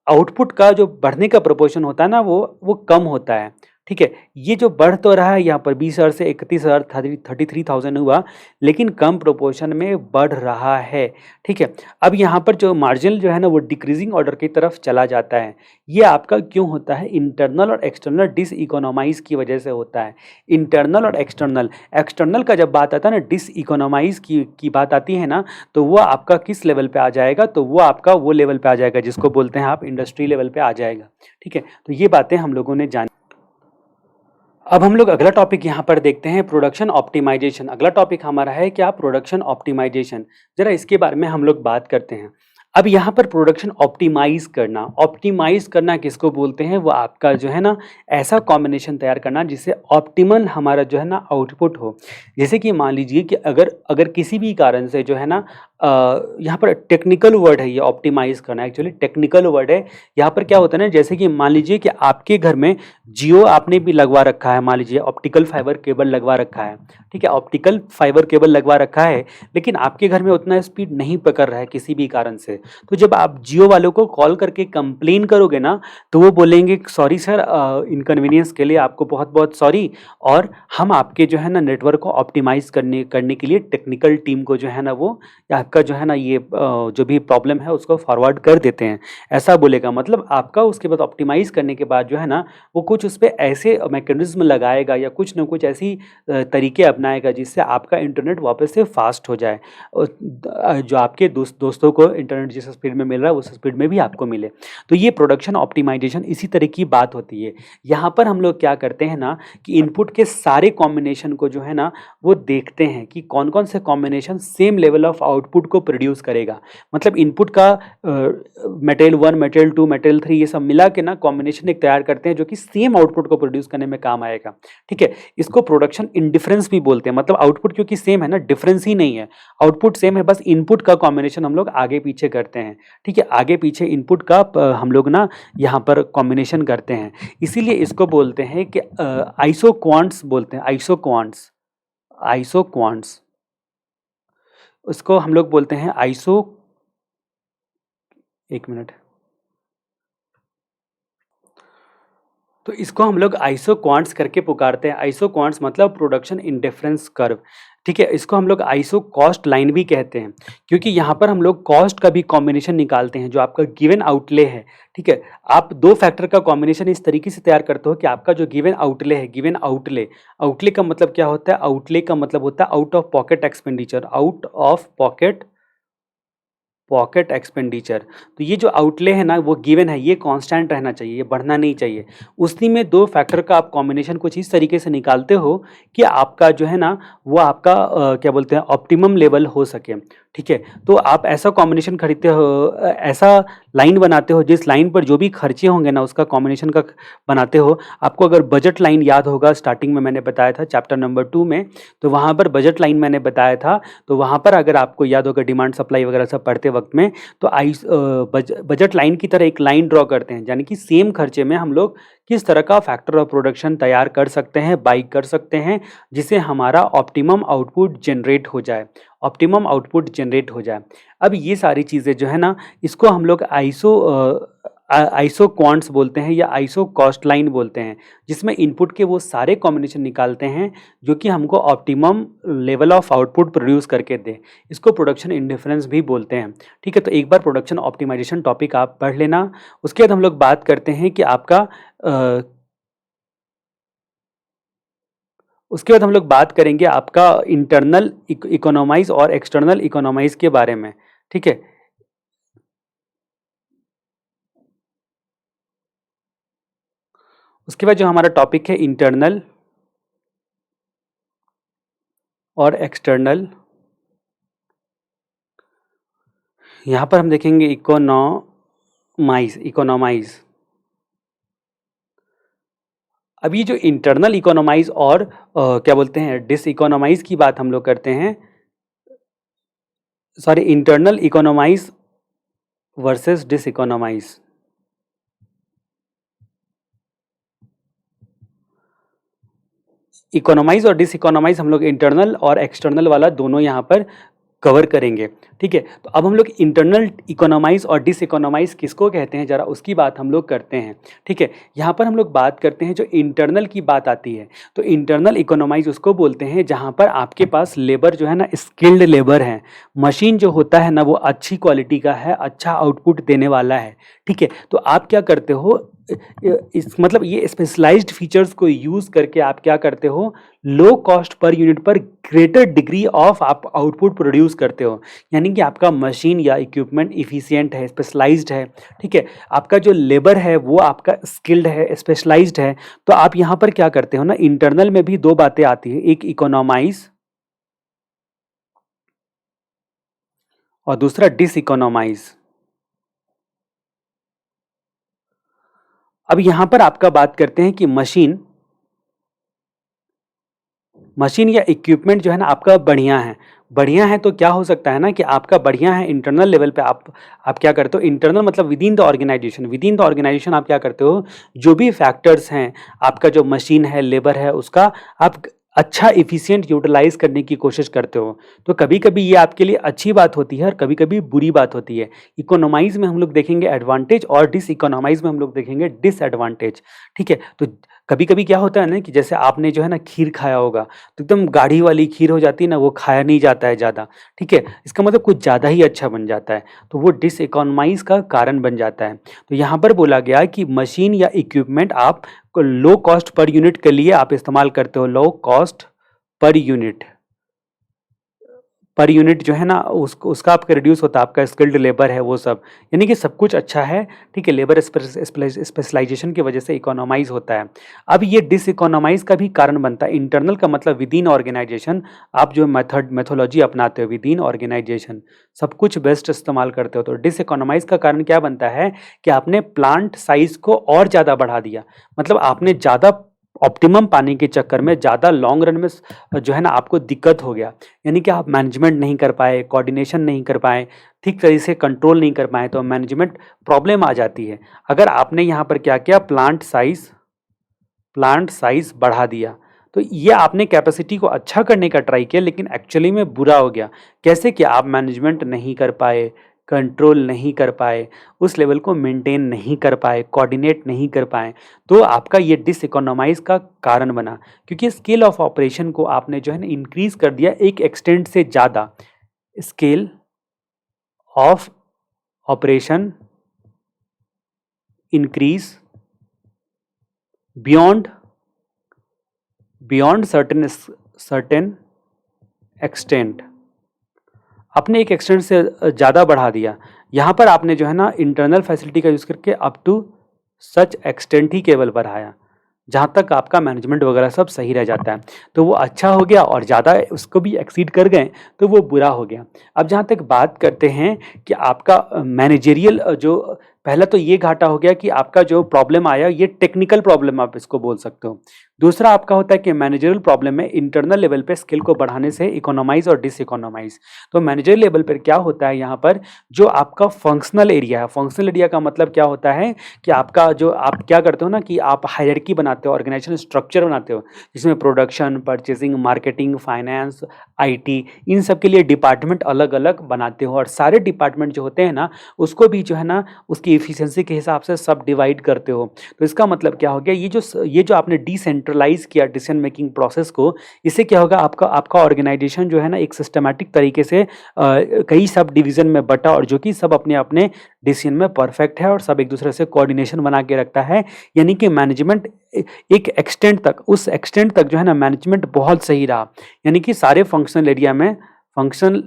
आउटपुट का जो बढ़ने का प्रोपोर्शन होता है ना वो कम होता है। ठीक है, ये जो बढ़ तो रहा है यहाँ पर 20,000 से 31,000 33,000 हुआ, लेकिन कम प्रोपोर्शन में बढ़ रहा है। ठीक है, अब यहाँ पर जो मार्जिन जो है ना वो डिक्रीजिंग ऑर्डर की तरफ चला जाता है। ये आपका क्यों होता है? इंटरनल और एक्सटर्नल डिस इकोनोमाइज की वजह से होता है। इंटरनल और एक्सटर्नल, एक्सटर्नल का जब बात आता है ना, डिस इकोनोमाइज की बात आती है ना, तो वो आपका किस लेवल पे आ जाएगा? तो वो आपका वो लेवल पे आ जाएगा जिसको बोलते हैं आप इंडस्ट्री लेवल पे आ जाएगा। ठीक है, तो ये बातें हम लोगों ने जानी। अब हम लोग अगला टॉपिक यहाँ पर देखते हैं, प्रोडक्शन ऑप्टिमाइजेशन। अगला टॉपिक हमारा है क्या? Production optimization. जरा इसके बारे में हम लोग बात करते हैं। अब यहाँ पर प्रोडक्शन ऑप्टिमाइज करना किसको बोलते हैं? वो आपका जो है ना ऐसा कॉम्बिनेशन तैयार करना जिससे ऑप्टिमल हमारा जो है ना आउटपुट हो। जैसे कि मान लीजिए कि अगर अगर किसी भी कारण से जो है ना यहाँ पर टेक्निकल वर्ड है, ये ऑप्टिमाइज करना एक्चुअली टेक्निकल वर्ड है। यहाँ पर क्या होता है ना, जैसे कि मान लीजिए कि आपके घर में जियो आपने भी लगवा रखा है, मान लीजिए ऑप्टिकल फाइबर केबल लगवा रखा है। ठीक है, ऑप्टिकल फाइबर केबल लगवा रखा है, लेकिन आपके घर में उतना स्पीड नहीं पकड़ रहा है किसी भी कारण से। तो जब आप जियो वालों को कॉल करके कंप्लेन करोगे ना, तो वो बोलेंगे सॉरी सर, इनकन्वीनियंस के लिए आपको बहुत बहुत सॉरी, और हम आपके जो है ना नेटवर्क को ऑप्टिमाइज करने के लिए टेक्निकल टीम को जो है ना वो आपका जो है ना ये जो भी प्रॉब्लम है उसको फॉरवर्ड कर देते हैं, ऐसा बोलेगा। मतलब आपका उसके बाद ऑप्टिमाइज करने के बाद जो है ना वो कुछ उस पर ऐसे मैकेनिज्म लगाएगा या कुछ ना कुछ ऐसी तरीके अपनाएगा जिससे आपका इंटरनेट वापस से फास्ट हो जाए, जो आपके दोस्तों को इंटरनेट जिस स्पीड में मिल रहा है उस स्पीड में भी आपको मिले। तो ये प्रोडक्शन ऑप्टिमाइजेशन इसी तरह की बात होती है। यहाँ पर हम लोग क्या करते हैं ना कि इनपुट के सारे कॉम्बिनेशन को जो है ना वो देखते हैं कि कौन कौन से combination same level of output को प्रोड्यूस करेगा। मतलब इनपुट का मटेरियल 1 मटेरियल 2 मटेरियल 3 ये सब मिला के ना कॉम्बिनेशन एक तैयार करते हैं जो कि सेम आउटपुट को प्रोड्यूस करने में काम आएगा। ठीक है, इसको प्रोडक्शन इंडिफरेंस भी बोलते हैं। मतलब आउटपुट क्योंकि सेम है ना, डिफरेंस ही नहीं है, आउटपुट सेम है, बस इनपुट का कॉम्बिनेशन हम लोग आगे पीछे करते हैं। ठीक है, आगे पीछे इनपुट का हम लोग ना यहाँ पर कॉम्बिनेशन करते हैं, इसीलिए इसको बोलते हैं कि आइसोक्वांट्स बोलते हैं। आइसोक्वांट्स उसको हम लोग बोलते हैं एक मिनट, तो इसको हम लोग आइसोक्वांट्स करके पुकारते हैं। आइसोक्वांट्स मतलब प्रोडक्शन इंडिफरेंस कर्व। ठीक है, इसको हम लोग आइसो कॉस्ट लाइन भी कहते हैं, क्योंकि यहाँ पर हम लोग कॉस्ट का भी कॉम्बिनेशन निकालते हैं जो आपका गिवन आउटले है। ठीक है, आप दो फैक्टर का कॉम्बिनेशन इस तरीके से तैयार करते हो कि आपका जो गिवन आउटले है, गिवन आउटले, आउटले का मतलब क्या होता है? आउटले का मतलब होता है out of pocket expenditure, out of pocket expenditure. तो ये जो आउटले है ना वो गिवन है, ये कांस्टेंट रहना चाहिए, ये बढ़ना नहीं चाहिए। उसी में दो फैक्टर का आप कॉम्बिनेशन कुछ इस तरीके से निकालते हो कि आपका जो है ना वो आपका क्या बोलते हैं ऑप्टिमम लेवल हो सके। ठीक है, तो आप ऐसा कॉम्बिनेशन खरीदते हो, ऐसा लाइन बनाते हो जिस लाइन पर जो भी खर्चे होंगे ना उसका कॉम्बिनेशन का बनाते हो। आपको अगर बजट लाइन याद होगा, स्टार्टिंग में मैंने बताया था चैप्टर नंबर 2 में, तो वहाँ पर बजट लाइन मैंने बताया था। तो वहाँ पर अगर आपको याद होगा डिमांड सप्लाई वगैरह सब पढ़ते वक्त में, तो बजट लाइन की तरह एक लाइन ड्रॉ करते हैं, यानी कि सेम खर्चे में हम लोग किस तरह का फैक्टर ऑफ प्रोडक्शन तैयार कर सकते हैं, बाई कर सकते हैं, जिससे हमारा ऑप्टिमम आउटपुट जनरेट हो जाए, ऑप्टिमम आउटपुट जनरेट हो जाए। अब ये सारी चीज़ें जो है ना इसको हम लोग आइसो क्वांट्स बोलते हैं या आइसो कॉस्ट लाइन बोलते हैं, जिसमें इनपुट के वो सारे कॉम्बिनेशन निकालते हैं जो कि हमको optimum level of output produce करके दे। इसको प्रोडक्शन इंडिफरेंस भी बोलते हैं। ठीक है, तो एक बार प्रोडक्शन ऑप्टिमाइजेशन टॉपिक आप पढ़ लेना। उसके बाद हम लोग बात करते हैं कि आपका उसके बाद हम लोग बात करेंगे आपका इंटरनल इकोनॉमाइज और एक्सटर्नल इकोनॉमाइज के बारे में। ठीक है, उसके बाद जो हमारा टॉपिक है इंटरनल और एक्सटर्नल, यहाँ पर हम देखेंगे इकोनॉमाइज। अब ये जो इंटरनल इकोनॉमाइज और क्या बोलते हैं डिस इकोनॉमाइज की बात हम लोग करते हैं, सॉरी इंटरनल इकोनॉमाइज वर्सेस डिस इकोनॉमाइज। इकोनॉमाइज और डिस इकोनॉमाइज हम लोग इंटरनल और एक्सटर्नल वाला दोनों यहाँ पर कवर करेंगे, ठीक है। तो अब हम लोग इंटरनल इकोनॉमाइज और डिस इकोनॉमाइज किसको कहते हैं जरा उसकी बात हम लोग करते हैं, ठीक है। यहाँ पर हम लोग बात करते हैं जो इंटरनल की बात आती है, तो इंटरनल इकोनॉमाइज उसको बोलते हैं जहाँ पर आपके पास लेबर जो है ना स्किल्ड लेबर है, मशीन जो होता है ना वो अच्छी क्वालिटी का है, अच्छा आउटपुट देने वाला है, ठीक है। तो आप क्या करते हो, इस मतलब ये स्पेशलाइज्ड फीचर्स को यूज करके आप क्या करते हो, लो कॉस्ट पर यूनिट पर ग्रेटर डिग्री ऑफ आप आउटपुट प्रोड्यूस करते हो। यानी कि आपका मशीन या इक्विपमेंट इफिशिएंट है, स्पेशलाइज्ड है, ठीक है। आपका जो लेबर है वो आपका स्किल्ड है, स्पेशलाइज्ड है। तो आप यहाँ पर क्या करते हो ना, इंटरनल में भी दो बातें आती है, एक इकोनॉमाइज और दूसरा डिस इकोनॉमाइज। अब यहां पर आपका बात करते हैं कि मशीन या इक्विपमेंट जो है ना आपका बढ़िया है। तो क्या हो सकता है ना कि आपका बढ़िया है इंटरनल लेवल पे, आप क्या करते हो, इंटरनल मतलब विद इन द ऑर्गेनाइजेशन आप क्या करते हो, जो भी फैक्टर्स हैं, आपका जो मशीन है, लेबर है, उसका आप अच्छा इफिशिएंट यूटिलाइज करने की कोशिश करते हो। तो कभी कभी ये आपके लिए अच्छी बात होती है और कभी कभी बुरी बात होती है। इकोनॉमाइज में हम लोग देखेंगे एडवांटेज और डिस इकोनॉमाइज में हम लोग देखेंगे डिसएडवांटेज, ठीक है। तो कभी कभी क्या होता है ना कि जैसे आपने जो है ना खीर खाया होगा, तो एकदम गाढ़ी वाली खीर हो जाती है ना, वो खाया नहीं जाता है ज़्यादा, ठीक है। इसका मतलब कुछ ज़्यादा ही अच्छा बन जाता है, तो वो डिस इकोनॉमाइज का कारण बन जाता है। तो यहाँ पर बोला गया कि मशीन या इक्विपमेंट आप लो कॉस्ट पर यूनिट के लिए आप इस्तेमाल करते हो, low cost per unit, per unit जो है ना उसका आपका रिड्यूस होता है, आपका स्किल्ड लेबर है वो सब, यानी कि सब कुछ अच्छा है, ठीक है। लेबर स्पेशलाइजेशन की वजह से इकोनॉमाइज होता है। अब ये डिस इकोनॉमाइज का भी कारण बनता है। इंटरनल का मतलब विद इन ऑर्गेनाइजेशन, आप जो मेथोलॉजी अपनाते हो विद इन ऑर्गेनाइजेशन, सब कुछ बेस्ट इस्तेमाल करते हो। तो डिस इकोनॉमाइज का कारण क्या बनता है कि आपने प्लांट साइज को और ज़्यादा बढ़ा दिया, मतलब आपने ज़्यादा ऑप्टिमम पाने के चक्कर में ज़्यादा लॉन्ग रन में जो है ना आपको दिक्कत हो गया, यानी कि आप मैनेजमेंट नहीं कर पाए, कोऑर्डिनेशन नहीं कर पाए, ठीक तरीके से कंट्रोल नहीं कर पाए, तो मैनेजमेंट प्रॉब्लम आ जाती है। अगर आपने यहाँ पर क्या किया, प्लांट साइज बढ़ा दिया, तो ये आपने कैपेसिटी को अच्छा करने का ट्राई किया, लेकिन एक्चुअली में बुरा हो गया। कैसे कि आप मैनेजमेंट नहीं कर पाए, कंट्रोल नहीं कर पाए, उस लेवल को मेंटेन नहीं कर पाए, कोऑर्डिनेट नहीं कर पाए, तो आपका ये डिस इकोनॉमाइज का कारण बना। क्योंकि स्केल ऑफ ऑपरेशन को आपने जो है ना इंक्रीज कर दिया एक एक्सटेंट से ज़्यादा, scale of operation increase beyond certain extent, आपने एक एक्सटेंट से ज़्यादा बढ़ा दिया। यहाँ पर आपने जो है ना इंटरनल फैसिलिटी का यूज़ करके अप टू सच एक्सटेंट ही केवल बढ़ाया, जहाँ तक आपका मैनेजमेंट वगैरह सब सही रह जाता है, तो वो अच्छा हो गया। और ज़्यादा उसको भी एक्सीड कर गए तो वो बुरा हो गया। अब जहाँ तक बात करते हैं कि आपका मैनेजेरियल जो, पहला तो ये घाटा हो गया कि आपका जो प्रॉब्लम आया ये टेक्निकल प्रॉब्लम आप इसको बोल सकते हो। दूसरा आपका होता है कि मैनेजरियल प्रॉब्लम में इंटरनल लेवल पे स्किल को बढ़ाने से इकोनॉमाइज और डिस इकोनॉमाइज। तो मैनेजर लेवल पर क्या होता है, यहाँ पर जो आपका फंक्शनल एरिया है, फंक्शनल एरिया का मतलब क्या होता है कि आपका जो आप क्या करते हो ना कि आप हायरार्की बनाते हो, ऑर्गेनाइजेशन स्ट्रक्चर बनाते हो, जिसमें production, purchasing, marketing, finance, IT, इन सब के लिए डिपार्टमेंट अलग अलग बनाते हो। और सारे डिपार्टमेंट जो होते हैं ना उसको भी जो है ना उसकी एफिशिएंसी के हिसाब से सब डिवाइड करते हो। तो इसका मतलब क्या हो गया, ये जो आपने डिसेंट्रलाइज किया डिसीजन मेकिंग प्रोसेस को, इससे क्या होगा, आपका ऑर्गेनाइजेशन जो है ना एक सिस्टमैटिक तरीके से कई सब डिवीजन में बटा, और जो कि सब अपने अपने डिसीजन में परफेक्ट है और सब एक दूसरे से कोऑर्डिनेशन बना के रखता है। यानी कि मैनेजमेंट एक एक्सटेंट तक, उस एक्सटेंट तक जो है ना मैनेजमेंट बहुत सही रहा, यानी कि सारे फंक्शनल एरिया में, फंक्शनल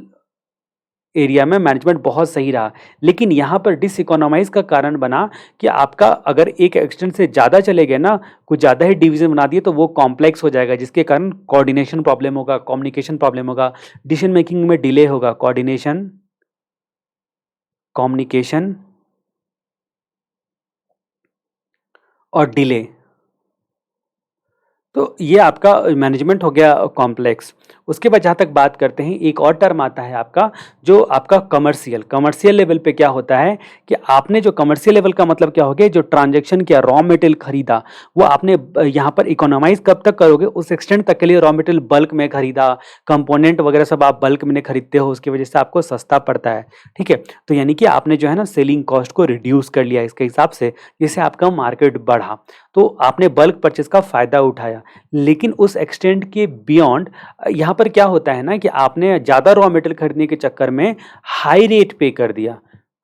एरिया में मैनेजमेंट बहुत सही रहा, लेकिन यहाँ पर डिसइकोनॉमाइज़ का कारण बना कि आपका अगर एक एक्सटेंट से ज़्यादा चले गए ना, कुछ ज़्यादा ही डिवीज़न बना दिए तो वो कॉम्प्लेक्स हो जाएगा, जिसके कारण कोऑर्डिनेशन प्रॉब्लम होगा, कम्युनिकेशन प्रॉब्लम होगा, डिसीजन मेकिंग में डिले होगा, कोऑर्डिनेशन, कम्युनिकेशन और डिले। तो ये आपका मैनेजमेंट हो गया कॉम्प्लेक्स। उसके बाद जहाँ तक बात करते हैं, एक और टर्म आता है आपका, जो आपका कमर्शियल। कमर्शियल लेवल पे क्या होता है कि आपने जो कमर्शियल लेवल का मतलब क्या हो गया, जो ट्रांजैक्शन किया, रॉ मटेरियल खरीदा, वो आपने यहाँ पर इकोनॉमाइज कब तक करोगे, उस एक्सटेंट तक के लिए रॉ मटेरियल बल्क में खरीदा, कंपोनेंट वगैरह सब आप बल्क में खरीदते हो, उसकी वजह से आपको सस्ता पड़ता है। ठीक है, तो यानी कि आपने जो है ना सेलिंग कॉस्ट को रिड्यूस कर लिया इसके हिसाब से, जिससे आपका मार्केट बढ़ा, तो आपने बल्क परचेज का फायदा उठाया। लेकिन उस एक्सटेंट के बियॉन्ड यहाँ पर क्या होता है ना कि आपने ज़्यादा रॉ मटेरियल खरीदने के चक्कर में हाई रेट पे कर दिया,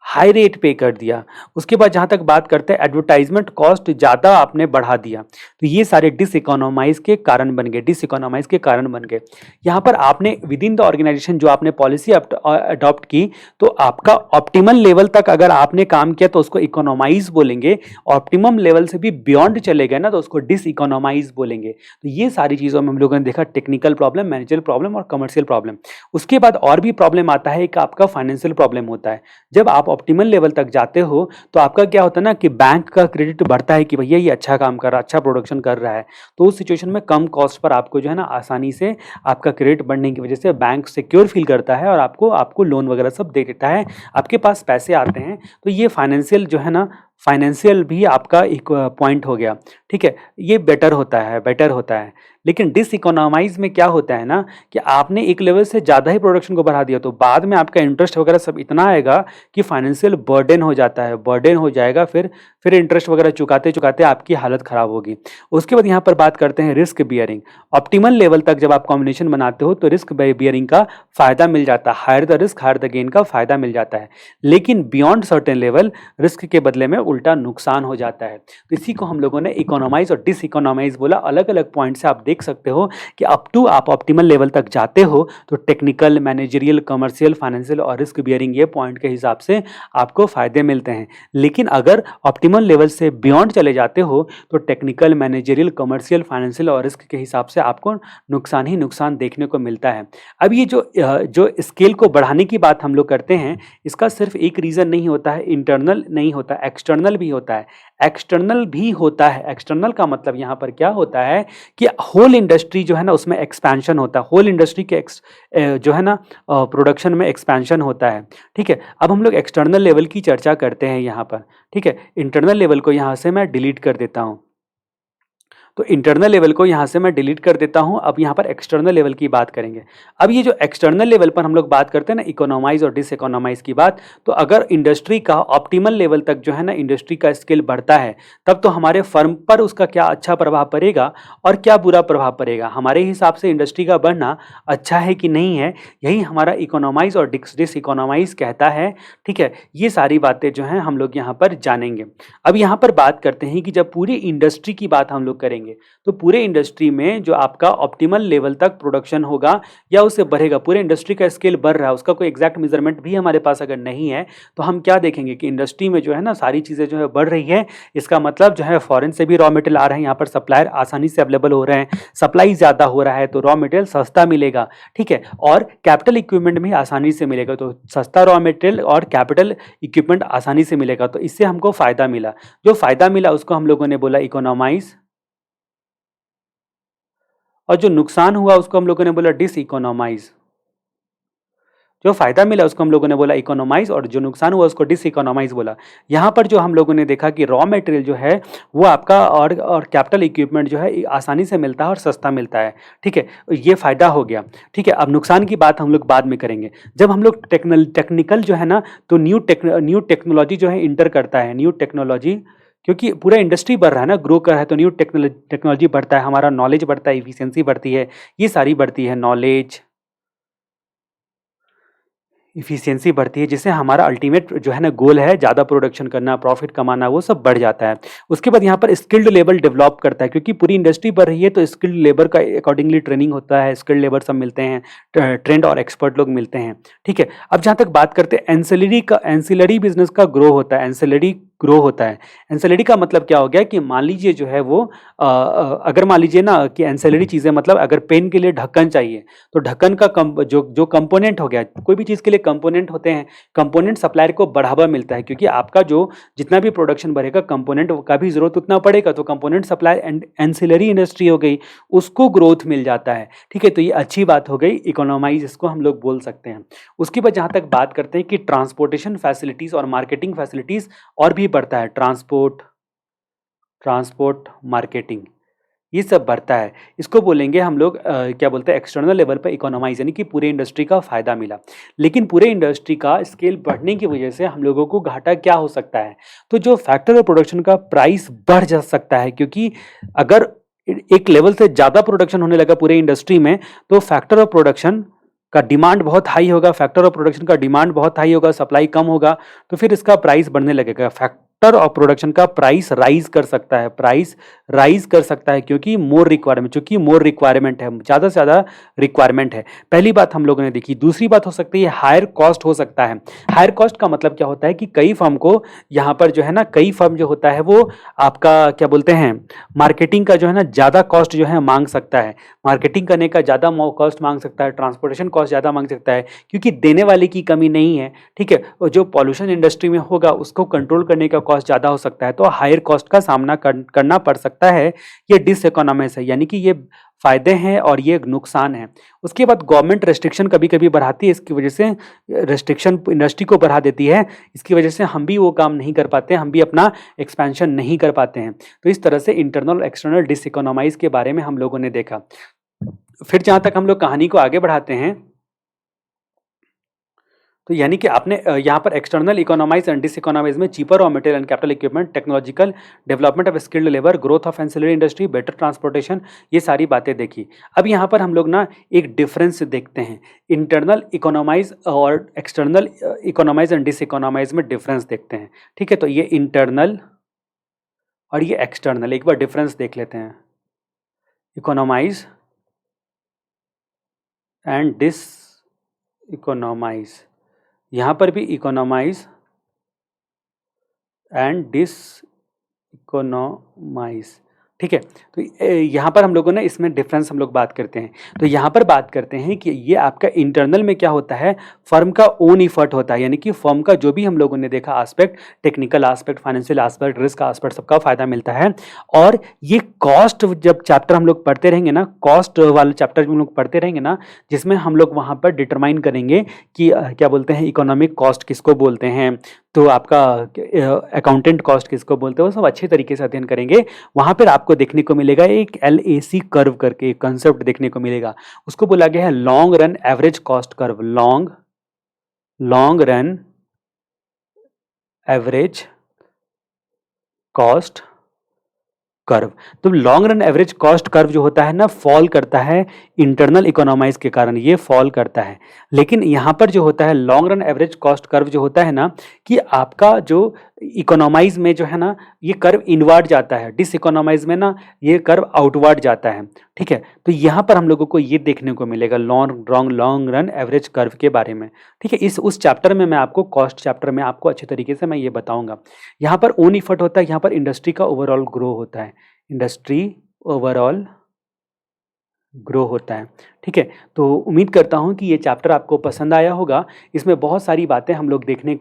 हाई रेट पे कर दिया। उसके बाद जहाँ तक बात करते हैं, एडवर्टाइजमेंट कॉस्ट ज़्यादा आपने बढ़ा दिया, तो ये सारे डिसइकोनॉमाइज के कारण बन गए, डिसइकोनॉमाइज के कारण बन गए। यहाँ पर आपने विद इन द ऑर्गेनाइजेशन जो आपने पॉलिसी अडॉप्ट की, तो आपका ऑप्टिमल लेवल तक अगर आपने काम किया तो उसको इकोनॉमाइज बोलेंगे, ऑप्टिमम लेवल से भी बियॉन्ड चले गए ना तो उसको डिसइकोनॉमाइज बोलेंगे। तो ये सारी चीज़ों में हम लोगों ने देखा, टेक्निकल प्रॉब्लम, मैनेजरियल प्रॉब्लम और कमर्शियल प्रॉब्लम। उसके बाद और भी प्रॉब्लम आता है, एक आपका फाइनेंशियल प्रॉब्लम होता है। जब आप ऑप्टिमल लेवल तक जाते हो तो आपका क्या होता है ना कि बैंक का क्रेडिट बढ़ता है कि भैया ये अच्छा काम कर रहा है, अच्छा प्रोडक्शन कर रहा है, तो उस सिचुएशन में कम कॉस्ट पर आपको जो है ना आसानी से आपका क्रेडिट बढ़ने की वजह से बैंक सिक्योर फील करता है और आपको आपको लोन वगैरह सब दे देता है, आपके पास पैसे आते हैं। तो ये फाइनेंशियल जो है ना, फाइनेंशियल भी आपका एक पॉइंट हो गया। ठीक है, ये बेटर होता है, बेटर होता है। लेकिन डिसइकोनॉमाइज में क्या होता है ना कि आपने एक लेवल से ज़्यादा ही प्रोडक्शन को बढ़ा दिया, तो बाद में आपका इंटरेस्ट वगैरह सब इतना आएगा कि फाइनेंशियल बर्डन हो जाता है, बर्डन हो जाएगा, फिर इंटरेस्ट वगैरह चुकाते चुकाते आपकी हालत ख़राब होगी। उसके बाद यहाँ पर बात करते हैं रिस्क बियरिंग। ऑप्टिमल लेवल तक जब आप कॉम्बिनेशन बनाते हो तो रिस्क बियरिंग का फ़ायदा मिल जाता है, higher the risk higher the gain का फ़ायदा मिल जाता है। लेकिन बियॉन्ड सर्टेन लेवल रिस्क के बदले में उल्टा नुकसान हो जाता है। तो इसी को हम लोगों ने इकोनॉमाइज और डिसइकोनॉमाइज बोला। अलग अलग पॉइंट से आप देख सकते हो कि अप टू आप ऑप्टिमल लेवल तक जाते हो तो टेक्निकल, मैनेजरियल, कमर्शियल, फाइनेंशियल और रिस्क बियरिंग ये पॉइंट के हिसाब से आपको फायदे मिलते हैं। लेकिन अगर ऑप्टिमल लेवल से बियॉन्ड चले जाते हो तो टेक्निकल, मैनेजरियल, कमर्शियल, फाइनेंशियल और रिस्क के हिसाब से आपको नुकसान ही नुकसान देखने को मिलता है। अब ये जो स्केल को बढ़ाने की बात हम लोग करते हैं, इसका सिर्फ एक रीज़न नहीं होता है, इंटरनल नहीं होता, एक्सटर्नल भी होता है। एक्सटर्नल भी होता है। एक्सटर्नल का मतलब यहाँ पर क्या होता है कि होल इंडस्ट्री जो है ना उसमें एक्सपेंशन होता है, होल इंडस्ट्री के जो है ना प्रोडक्शन में एक्सपेंशन होता है। ठीक है, अब हम लोग एक्सटर्नल लेवल की चर्चा करते हैं यहाँ पर। ठीक है, इंटरनल लेवल को यहाँ से मैं डिलीट कर देता हूँ, तो इंटरनल लेवल को यहाँ से मैं डिलीट कर देता हूँ। अब यहाँ पर एक्सटर्नल लेवल की बात करेंगे। अब ये जो एक्सटर्नल लेवल पर हम लोग बात करते हैं ना इकोनॉमाइज और डिसइकोनॉमाइज की बात, तो अगर इंडस्ट्री का ऑप्टिमल लेवल तक जो है ना इंडस्ट्री का स्केल बढ़ता है, तब तो हमारे फर्म पर उसका क्या अच्छा प्रभाव पड़ेगा और क्या बुरा प्रभाव पड़ेगा। हमारे हिसाब से इंडस्ट्री का बढ़ना अच्छा है कि नहीं है, यही हमारा इकोनॉमाइज और डिसइकोनॉमाइज कहता है। ठीक है, ये सारी बातें जो हैं हम लोग यहाँ पर जानेंगे। अब यहाँ पर बात करते हैं कि जब पूरी इंडस्ट्री की बात हम लोग करेंगे तो पूरे इंडस्ट्री में जो आपका ऑप्टिमल लेवल तक प्रोडक्शन होगा या उससे बढ़ेगा, पूरे इंडस्ट्री का स्केल बढ़ रहा है, उसका कोई एग्जैक्ट मेजरमेंट भी हमारे पास अगर नहीं है तो हम क्या देखेंगे कि इंडस्ट्री में जो है ना सारी चीज़ें जो है बढ़ रही है। इसका मतलब जो है फॉरेन से भी रॉ मटेरियल आ रहे हैं, यहाँ पर सप्लायर आसानी से अवेलेबल हो रहे हैं, सप्लाई ज़्यादा हो रहा है तो रॉ मटेरियल सस्ता मिलेगा। ठीक है, और कैपिटल इक्विपमेंट भी आसानी से मिलेगा, तो सस्ता रॉ मटेरियल और कैपिटल इक्विपमेंट आसानी से मिलेगा, तो इससे हमको फ़ायदा मिला। जो फ़ायदा मिला उसको हम लोगों ने बोला इकोनॉमाइज, और जो नुकसान हुआ उसको हम लोगों ने बोला डिसइकोनॉमाइज। जो फायदा मिला उसको हम लोगों ने बोला इकोनॉमाइज और जो नुकसान हुआ उसको डिसइकोनॉमाइज बोला। यहाँ पर जो हम लोगों ने देखा कि रॉ मटेरियल जो है वो आपका और कैपिटल इक्विपमेंट जो है आसानी से मिलता है और सस्ता मिलता है। ठीक है, ये फायदा हो गया। ठीक है, अब नुकसान की बात हम लोग बाद में करेंगे। जब हम लोग टेक्निकल जो है ना, तो न्यू टेक्नोलॉजी जो है इंटर करता है, न्यू टेक्नोलॉजी, क्योंकि पूरा इंडस्ट्री बढ़ रहा है ना, ग्रो कर रहा है, तो न्यू टेक्नोलॉजी बढ़ता है, हमारा नॉलेज बढ़ता है, इफिशियंसी बढ़ती है, ये सारी बढ़ती है, नॉलेज, इफ़िशियंसी बढ़ती है, जिससे हमारा अल्टीमेट जो है ना गोल है ज़्यादा प्रोडक्शन करना, प्रॉफ़िट कमाना, वो सब बढ़ जाता है। उसके बाद यहाँ पर स्किल्ड लेबर डेवलप करता है, क्योंकि पूरी इंडस्ट्री बढ़ रही है तो स्किल्ड लेबर का अकॉर्डिंगली ट्रेनिंग होता है, स्किल्ड लेबर सब मिलते हैं, ट्रेंड और एक्सपर्ट लोग मिलते हैं, ठीक है। अब जहाँ तक बात करते हैं एंसिलरी बिज़नेस का ग्रो होता है, एंसिलरी ग्रो होता है। एंसिलरी का मतलब क्या हो गया कि मान लीजिए जो है वो अगर मान लीजिए ना कि एंसिलरी चीज़ें मतलब अगर पेन के लिए ढक्कन चाहिए, तो ढक्कन का जो कंपोनेंट हो गया, कोई भी चीज़ के लिए कंपोनेंट होते हैं, कंपोनेंट सप्लायर को बढ़ावा मिलता है, क्योंकि आपका जो जितना भी प्रोडक्शन बढ़ेगा कंपोनेंट का भी जरूरत उतना पड़ेगा, तो component supply and ancillary industry हो गई, उसको ग्रोथ मिल जाता है, ठीक है। तो ये अच्छी बात हो गई, इकोनॉमाइज इसको हम लोग बोल सकते हैं। उसके बाद जहाँ तक बात करते हैं कि ट्रांसपोर्टेशन फैसिलिटीज़ और मार्केटिंग फैसिलिटीज़ और भी बढ़ता है, ट्रांसपोर्ट मार्केटिंग ये सब बढ़ता है। इसको बोलेंगे हम लोग क्या बोलते हैं, एक्सटर्नल लेवल पे इकोनॉमाइज, यानी कि पूरे इंडस्ट्री का फ़ायदा मिला। लेकिन पूरे इंडस्ट्री का स्केल बढ़ने की वजह से हम लोगों को घाटा क्या हो सकता है, तो जो फैक्टर ऑफ प्रोडक्शन का प्राइस बढ़ जा सकता है, क्योंकि अगर एक लेवल से ज़्यादा प्रोडक्शन होने लगा पूरे इंडस्ट्री में, तो फैक्टर ऑफ प्रोडक्शन का डिमांड बहुत हाई होगा, फैक्टर ऑफ प्रोडक्शन का डिमांड बहुत हाई होगा, सप्लाई कम होगा, तो फिर इसका प्राइस बढ़ने लगेगा। फैक्टर ऑफ प्रोडक्शन का प्राइस राइज कर सकता है, क्योंकि मोर रिक्वायरमेंट, चूंकि मोर रिक्वायरमेंट है, ज़्यादा से ज़्यादा रिक्वायरमेंट है। पहली बात हम लोगों ने देखी। दूसरी बात हो सकती है हायर कॉस्ट हो सकता है। हायर कॉस्ट का मतलब क्या होता है कि कई फर्म को यहाँ पर जो है ना, कई फर्म जो होता है वो आपका क्या बोलते हैं, मार्केटिंग का जो है ना ज़्यादा कॉस्ट जो है मांग सकता है, मार्केटिंग करने का ज़्यादा कॉस्ट मांग सकता है, ट्रांसपोर्टेशन कॉस्ट ज़्यादा मांग सकता है, क्योंकि देने वाले की कमी नहीं है, ठीक है। और जो पॉल्यूशन इंडस्ट्री में होगा उसको कंट्रोल करने का कॉस्ट ज़्यादा हो सकता है, तो हायर कॉस्ट का सामना करना पड़ सकता है। ये डिसइकोनॉमिक्स है, यानी कि ये फायदे हैं और ये नुकसान है। उसके बाद गवर्नमेंट रेस्ट्रिक्शन कभी कभी बढ़ाती है, इसकी वजह से रेस्ट्रिक्शन इंडस्ट्री को बढ़ा देती है, इसकी वजह से हम भी वो काम नहीं कर पाते, हम भी अपना एक्सपेंशन नहीं कर पाते हैं। तो इस तरह से इंटरनल और एक्सटर्नल डिसइकोनॉमाइज के बारे में हम लोगों ने देखा। फिर जहाँ तक हम लोग कहानी को आगे बढ़ाते हैं, तो यानी कि आपने यहाँ पर एक्सटर्नल इकोनॉमाइज एंड डिसइकोनॉमाइज में cheaper raw material and capital equipment, technological development of skilled labour, growth of ancillary industry, better transportation, ये सारी बातें देखी। अब यहाँ पर हम लोग ना एक डिफरेंस देखते हैं, इंटरनल इकोनॉमाइज और एक्सटर्नल इकोनॉमाइज एंड डिसइकोनॉमाइज में डिफरेंस देखते हैं, ठीक है। तो ये इंटरनल और ये एक्सटर्नल, एक बार डिफरेंस देख लेते हैं, इकोनॉमाइज एंड डिसइकोनॉमाइज। यहाँ पर भी इकोनॉमाइज एंड डिसइकोनॉमाइज, ठीक है। तो यहाँ पर हम लोगों ने इसमें डिफरेंस हम लोग बात करते हैं। तो यहाँ पर बात करते हैं कि ये आपका इंटरनल में क्या होता है, फर्म का ओन इफर्ट होता है, यानी कि फर्म का जो भी हम लोगों ने देखा aspect, technical aspect, financial aspect, risk aspect, सबका फायदा मिलता है। और ये कॉस्ट जब चैप्टर हम लोग पढ़ते रहेंगे ना, कॉस्ट वाले चैप्टर हम लोग पढ़ते रहेंगे ना, जिसमें हम लोग वहाँ पर डिटरमाइन करेंगे कि क्या बोलते हैं, इकोनॉमिक कॉस्ट किसको बोलते हैं, तो आपका अकाउंटेंट कॉस्ट किसको बोलते हैं, वो सब अच्छे तरीके से अध्ययन करेंगे। वहाँ पर आपको देखने को मिलेगा एक LAC कर्व करके एक कंसेप्ट देखने को मिलेगा, उसको बोला गया है long run average cost curve, long run average cost curve. तो long run average cost curve जो होता है ना, फॉल करता है इंटरनल इकोनॉमाइज के कारण, ये फॉल करता है। लेकिन यहाँ पर जो होता है long run average cost curve जो होता है ना, कि आपका जो इकोनॉमाइज में जो है ना ये कर्व इनवर्ड जाता है, डिस इकोनॉमाइज में ना ये कर्व आउटवर्ड जाता है, ठीक है। तो यहाँ पर हम लोगों को ये देखने को मिलेगा लॉन्ग रन एवरेज कर्व के बारे में, ठीक है। उस चैप्टर में मैं आपको, कॉस्ट चैप्टर में आपको अच्छे तरीके से मैं ये बताऊंगा। यहाँ पर ओन इफर्ट होता है, यहाँ पर इंडस्ट्री का ओवरऑल ग्रो होता है, इंडस्ट्री ओवरऑल ग्रो होता है, ठीक है। तो उम्मीद करता हूँ कि ये चैप्टर आपको पसंद आया होगा। इसमें बहुत सारी बातें हम लोग देखने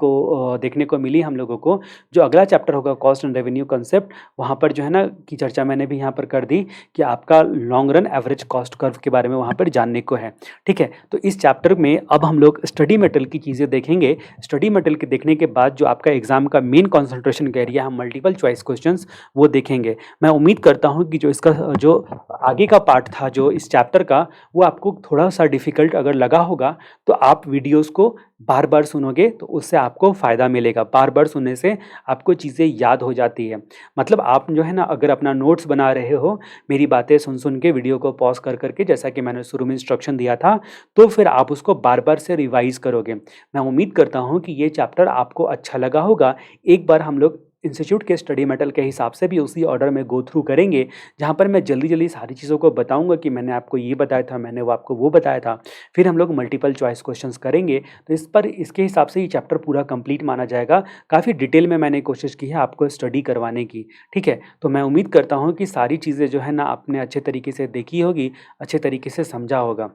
को मिली हम लोगों को। जो अगला चैप्टर होगा कॉस्ट एंड रेवेन्यू कंसेप्ट, वहाँ पर जो है ना की चर्चा मैंने भी यहाँ पर कर दी कि आपका long run average cost curve के बारे में वहाँ पर जानने को है, ठीक है। तो इस चैप्टर में अब हम लोग स्टडी मटेरियल की चीज़ें देखेंगे। स्टडी मटेरियल के देखने के बाद जो आपका एग्जाम का मेन कॉन्सेंट्रेशन का एरिया, हम मल्टीपल चॉइस क्वेश्चन वो देखेंगे। मैं उम्मीद करता हूँ कि जो इसका जो आगे का पार्ट था, जो इस चैप्टर का वो आपको थोड़ा-सा डिफ़िकल्ट अगर लगा होगा, तो आप वीडियोज़ को बार-बार सुनोगे तो उससे आपको फ़ायदा मिलेगा। बार-बार सुनने से आपको चीज़ें याद हो जाती है। मतलब आप जो है ना अगर अपना नोट्स बना रहे हो, मेरी बातें सुन-सुन के वीडियो को पॉज़ कर के जैसा कि मैंने शुरू में इंस्ट्रक्शन दिया था, तो फिर आप उसको बार-बार से रिवाइज़ करोगे। मैं उम्मीद करता हूँ कि ये चैप्टर आपको अच्छा लगा होगा। एक बार हम लोग इंस्टीट्यूट के स्टडी मेटल के हिसाब से भी उसी ऑर्डर में गो थ्रू करेंगे, जहाँ पर मैं जल्दी-जल्दी सारी चीज़ों को बताऊँगा कि मैंने आपको ये बताया था, मैंने वो आपको वो बताया था। फिर हम लोग मल्टीपल चॉइस क्वेश्चंस करेंगे, तो इस पर इसके हिसाब से ये चैप्टर पूरा कंप्लीट माना जाएगा। काफ़ी डिटेल में मैंने कोशिश की है आपको स्टडी करवाने की, ठीक है? तो मैं उम्मीद करता हूँ कि सारी चीज़ें जो है ना आपने अच्छे तरीके से देखी होगी, अच्छे तरीके से समझा होगा।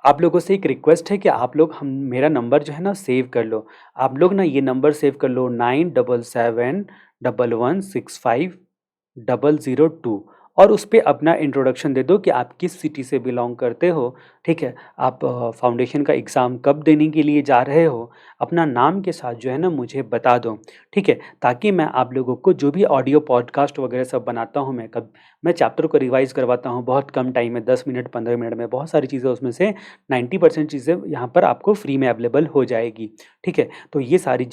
आप लोगों से एक रिक्वेस्ट है कि आप लोग हम मेरा नंबर जो है ना सेव कर लो। आप लोग ना ये नंबर सेव कर लो 977111650002 और उस पे अपना इंट्रोडक्शन दे दो कि आप किस सिटी से बिलॉन्ग करते हो, ठीक है? आप फाउंडेशन का एग्ज़ाम कब देने के लिए जा रहे हो, अपना नाम के साथ जो है ना मुझे बता दो, ठीक है? ताकि मैं आप लोगों को जो भी ऑडियो पॉडकास्ट वगैरह सब बनाता हूँ मैं चैप्टर को रिवाइज़ करवाता हूँ बहुत कम टाइम में 10 मिनट 15 मिनट में बहुत सारी चीज़ें उसमें से 90% चीज़ें यहाँ पर आपको फ्री में अवेलेबल हो जाएगी, ठीक है? तो ये सारे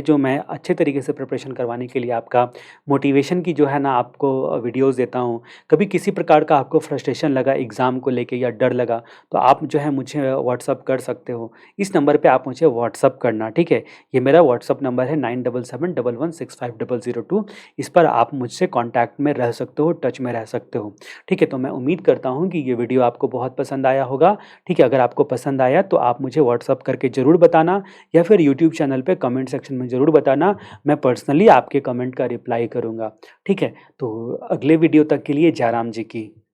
जो मैं अच्छे तरीके से प्रिपरेशन करवाने के लिए आपका मोटिवेशन की जो है ना आपको वीडियोज़ देता हूँ। कभी किसी प्रकार का आपको फ्रस्ट्रेशन लगा एग्ज़ाम को लेके या डर लगा, तो आप जो है मुझे व्हाट्सएप कर सकते हो। इस नंबर पे आप मुझे व्हाट्सएप करना, ठीक है? ये मेरा व्हाट्सएप नंबर है 9771165002। इस पर आप मुझसे कॉन्टैक्ट में रह सकते हो, टच में रह सकते हो, ठीक है? तो मैं उम्मीद करता हूँ कि ये वीडियो आपको बहुत पसंद आया होगा, ठीक है? अगर आपको पसंद आया तो आप मुझे व्हाट्सएप करके ज़रूर बताना या फिर यूट्यूब चैनल पे कमेंट सेक्शन में ज़रूर बताना। मैं पर्सनली आपके कमेंट का रिप्लाई करूँगा, ठीक है? तो अगले वीडियो तक के लिए जयराम जी की।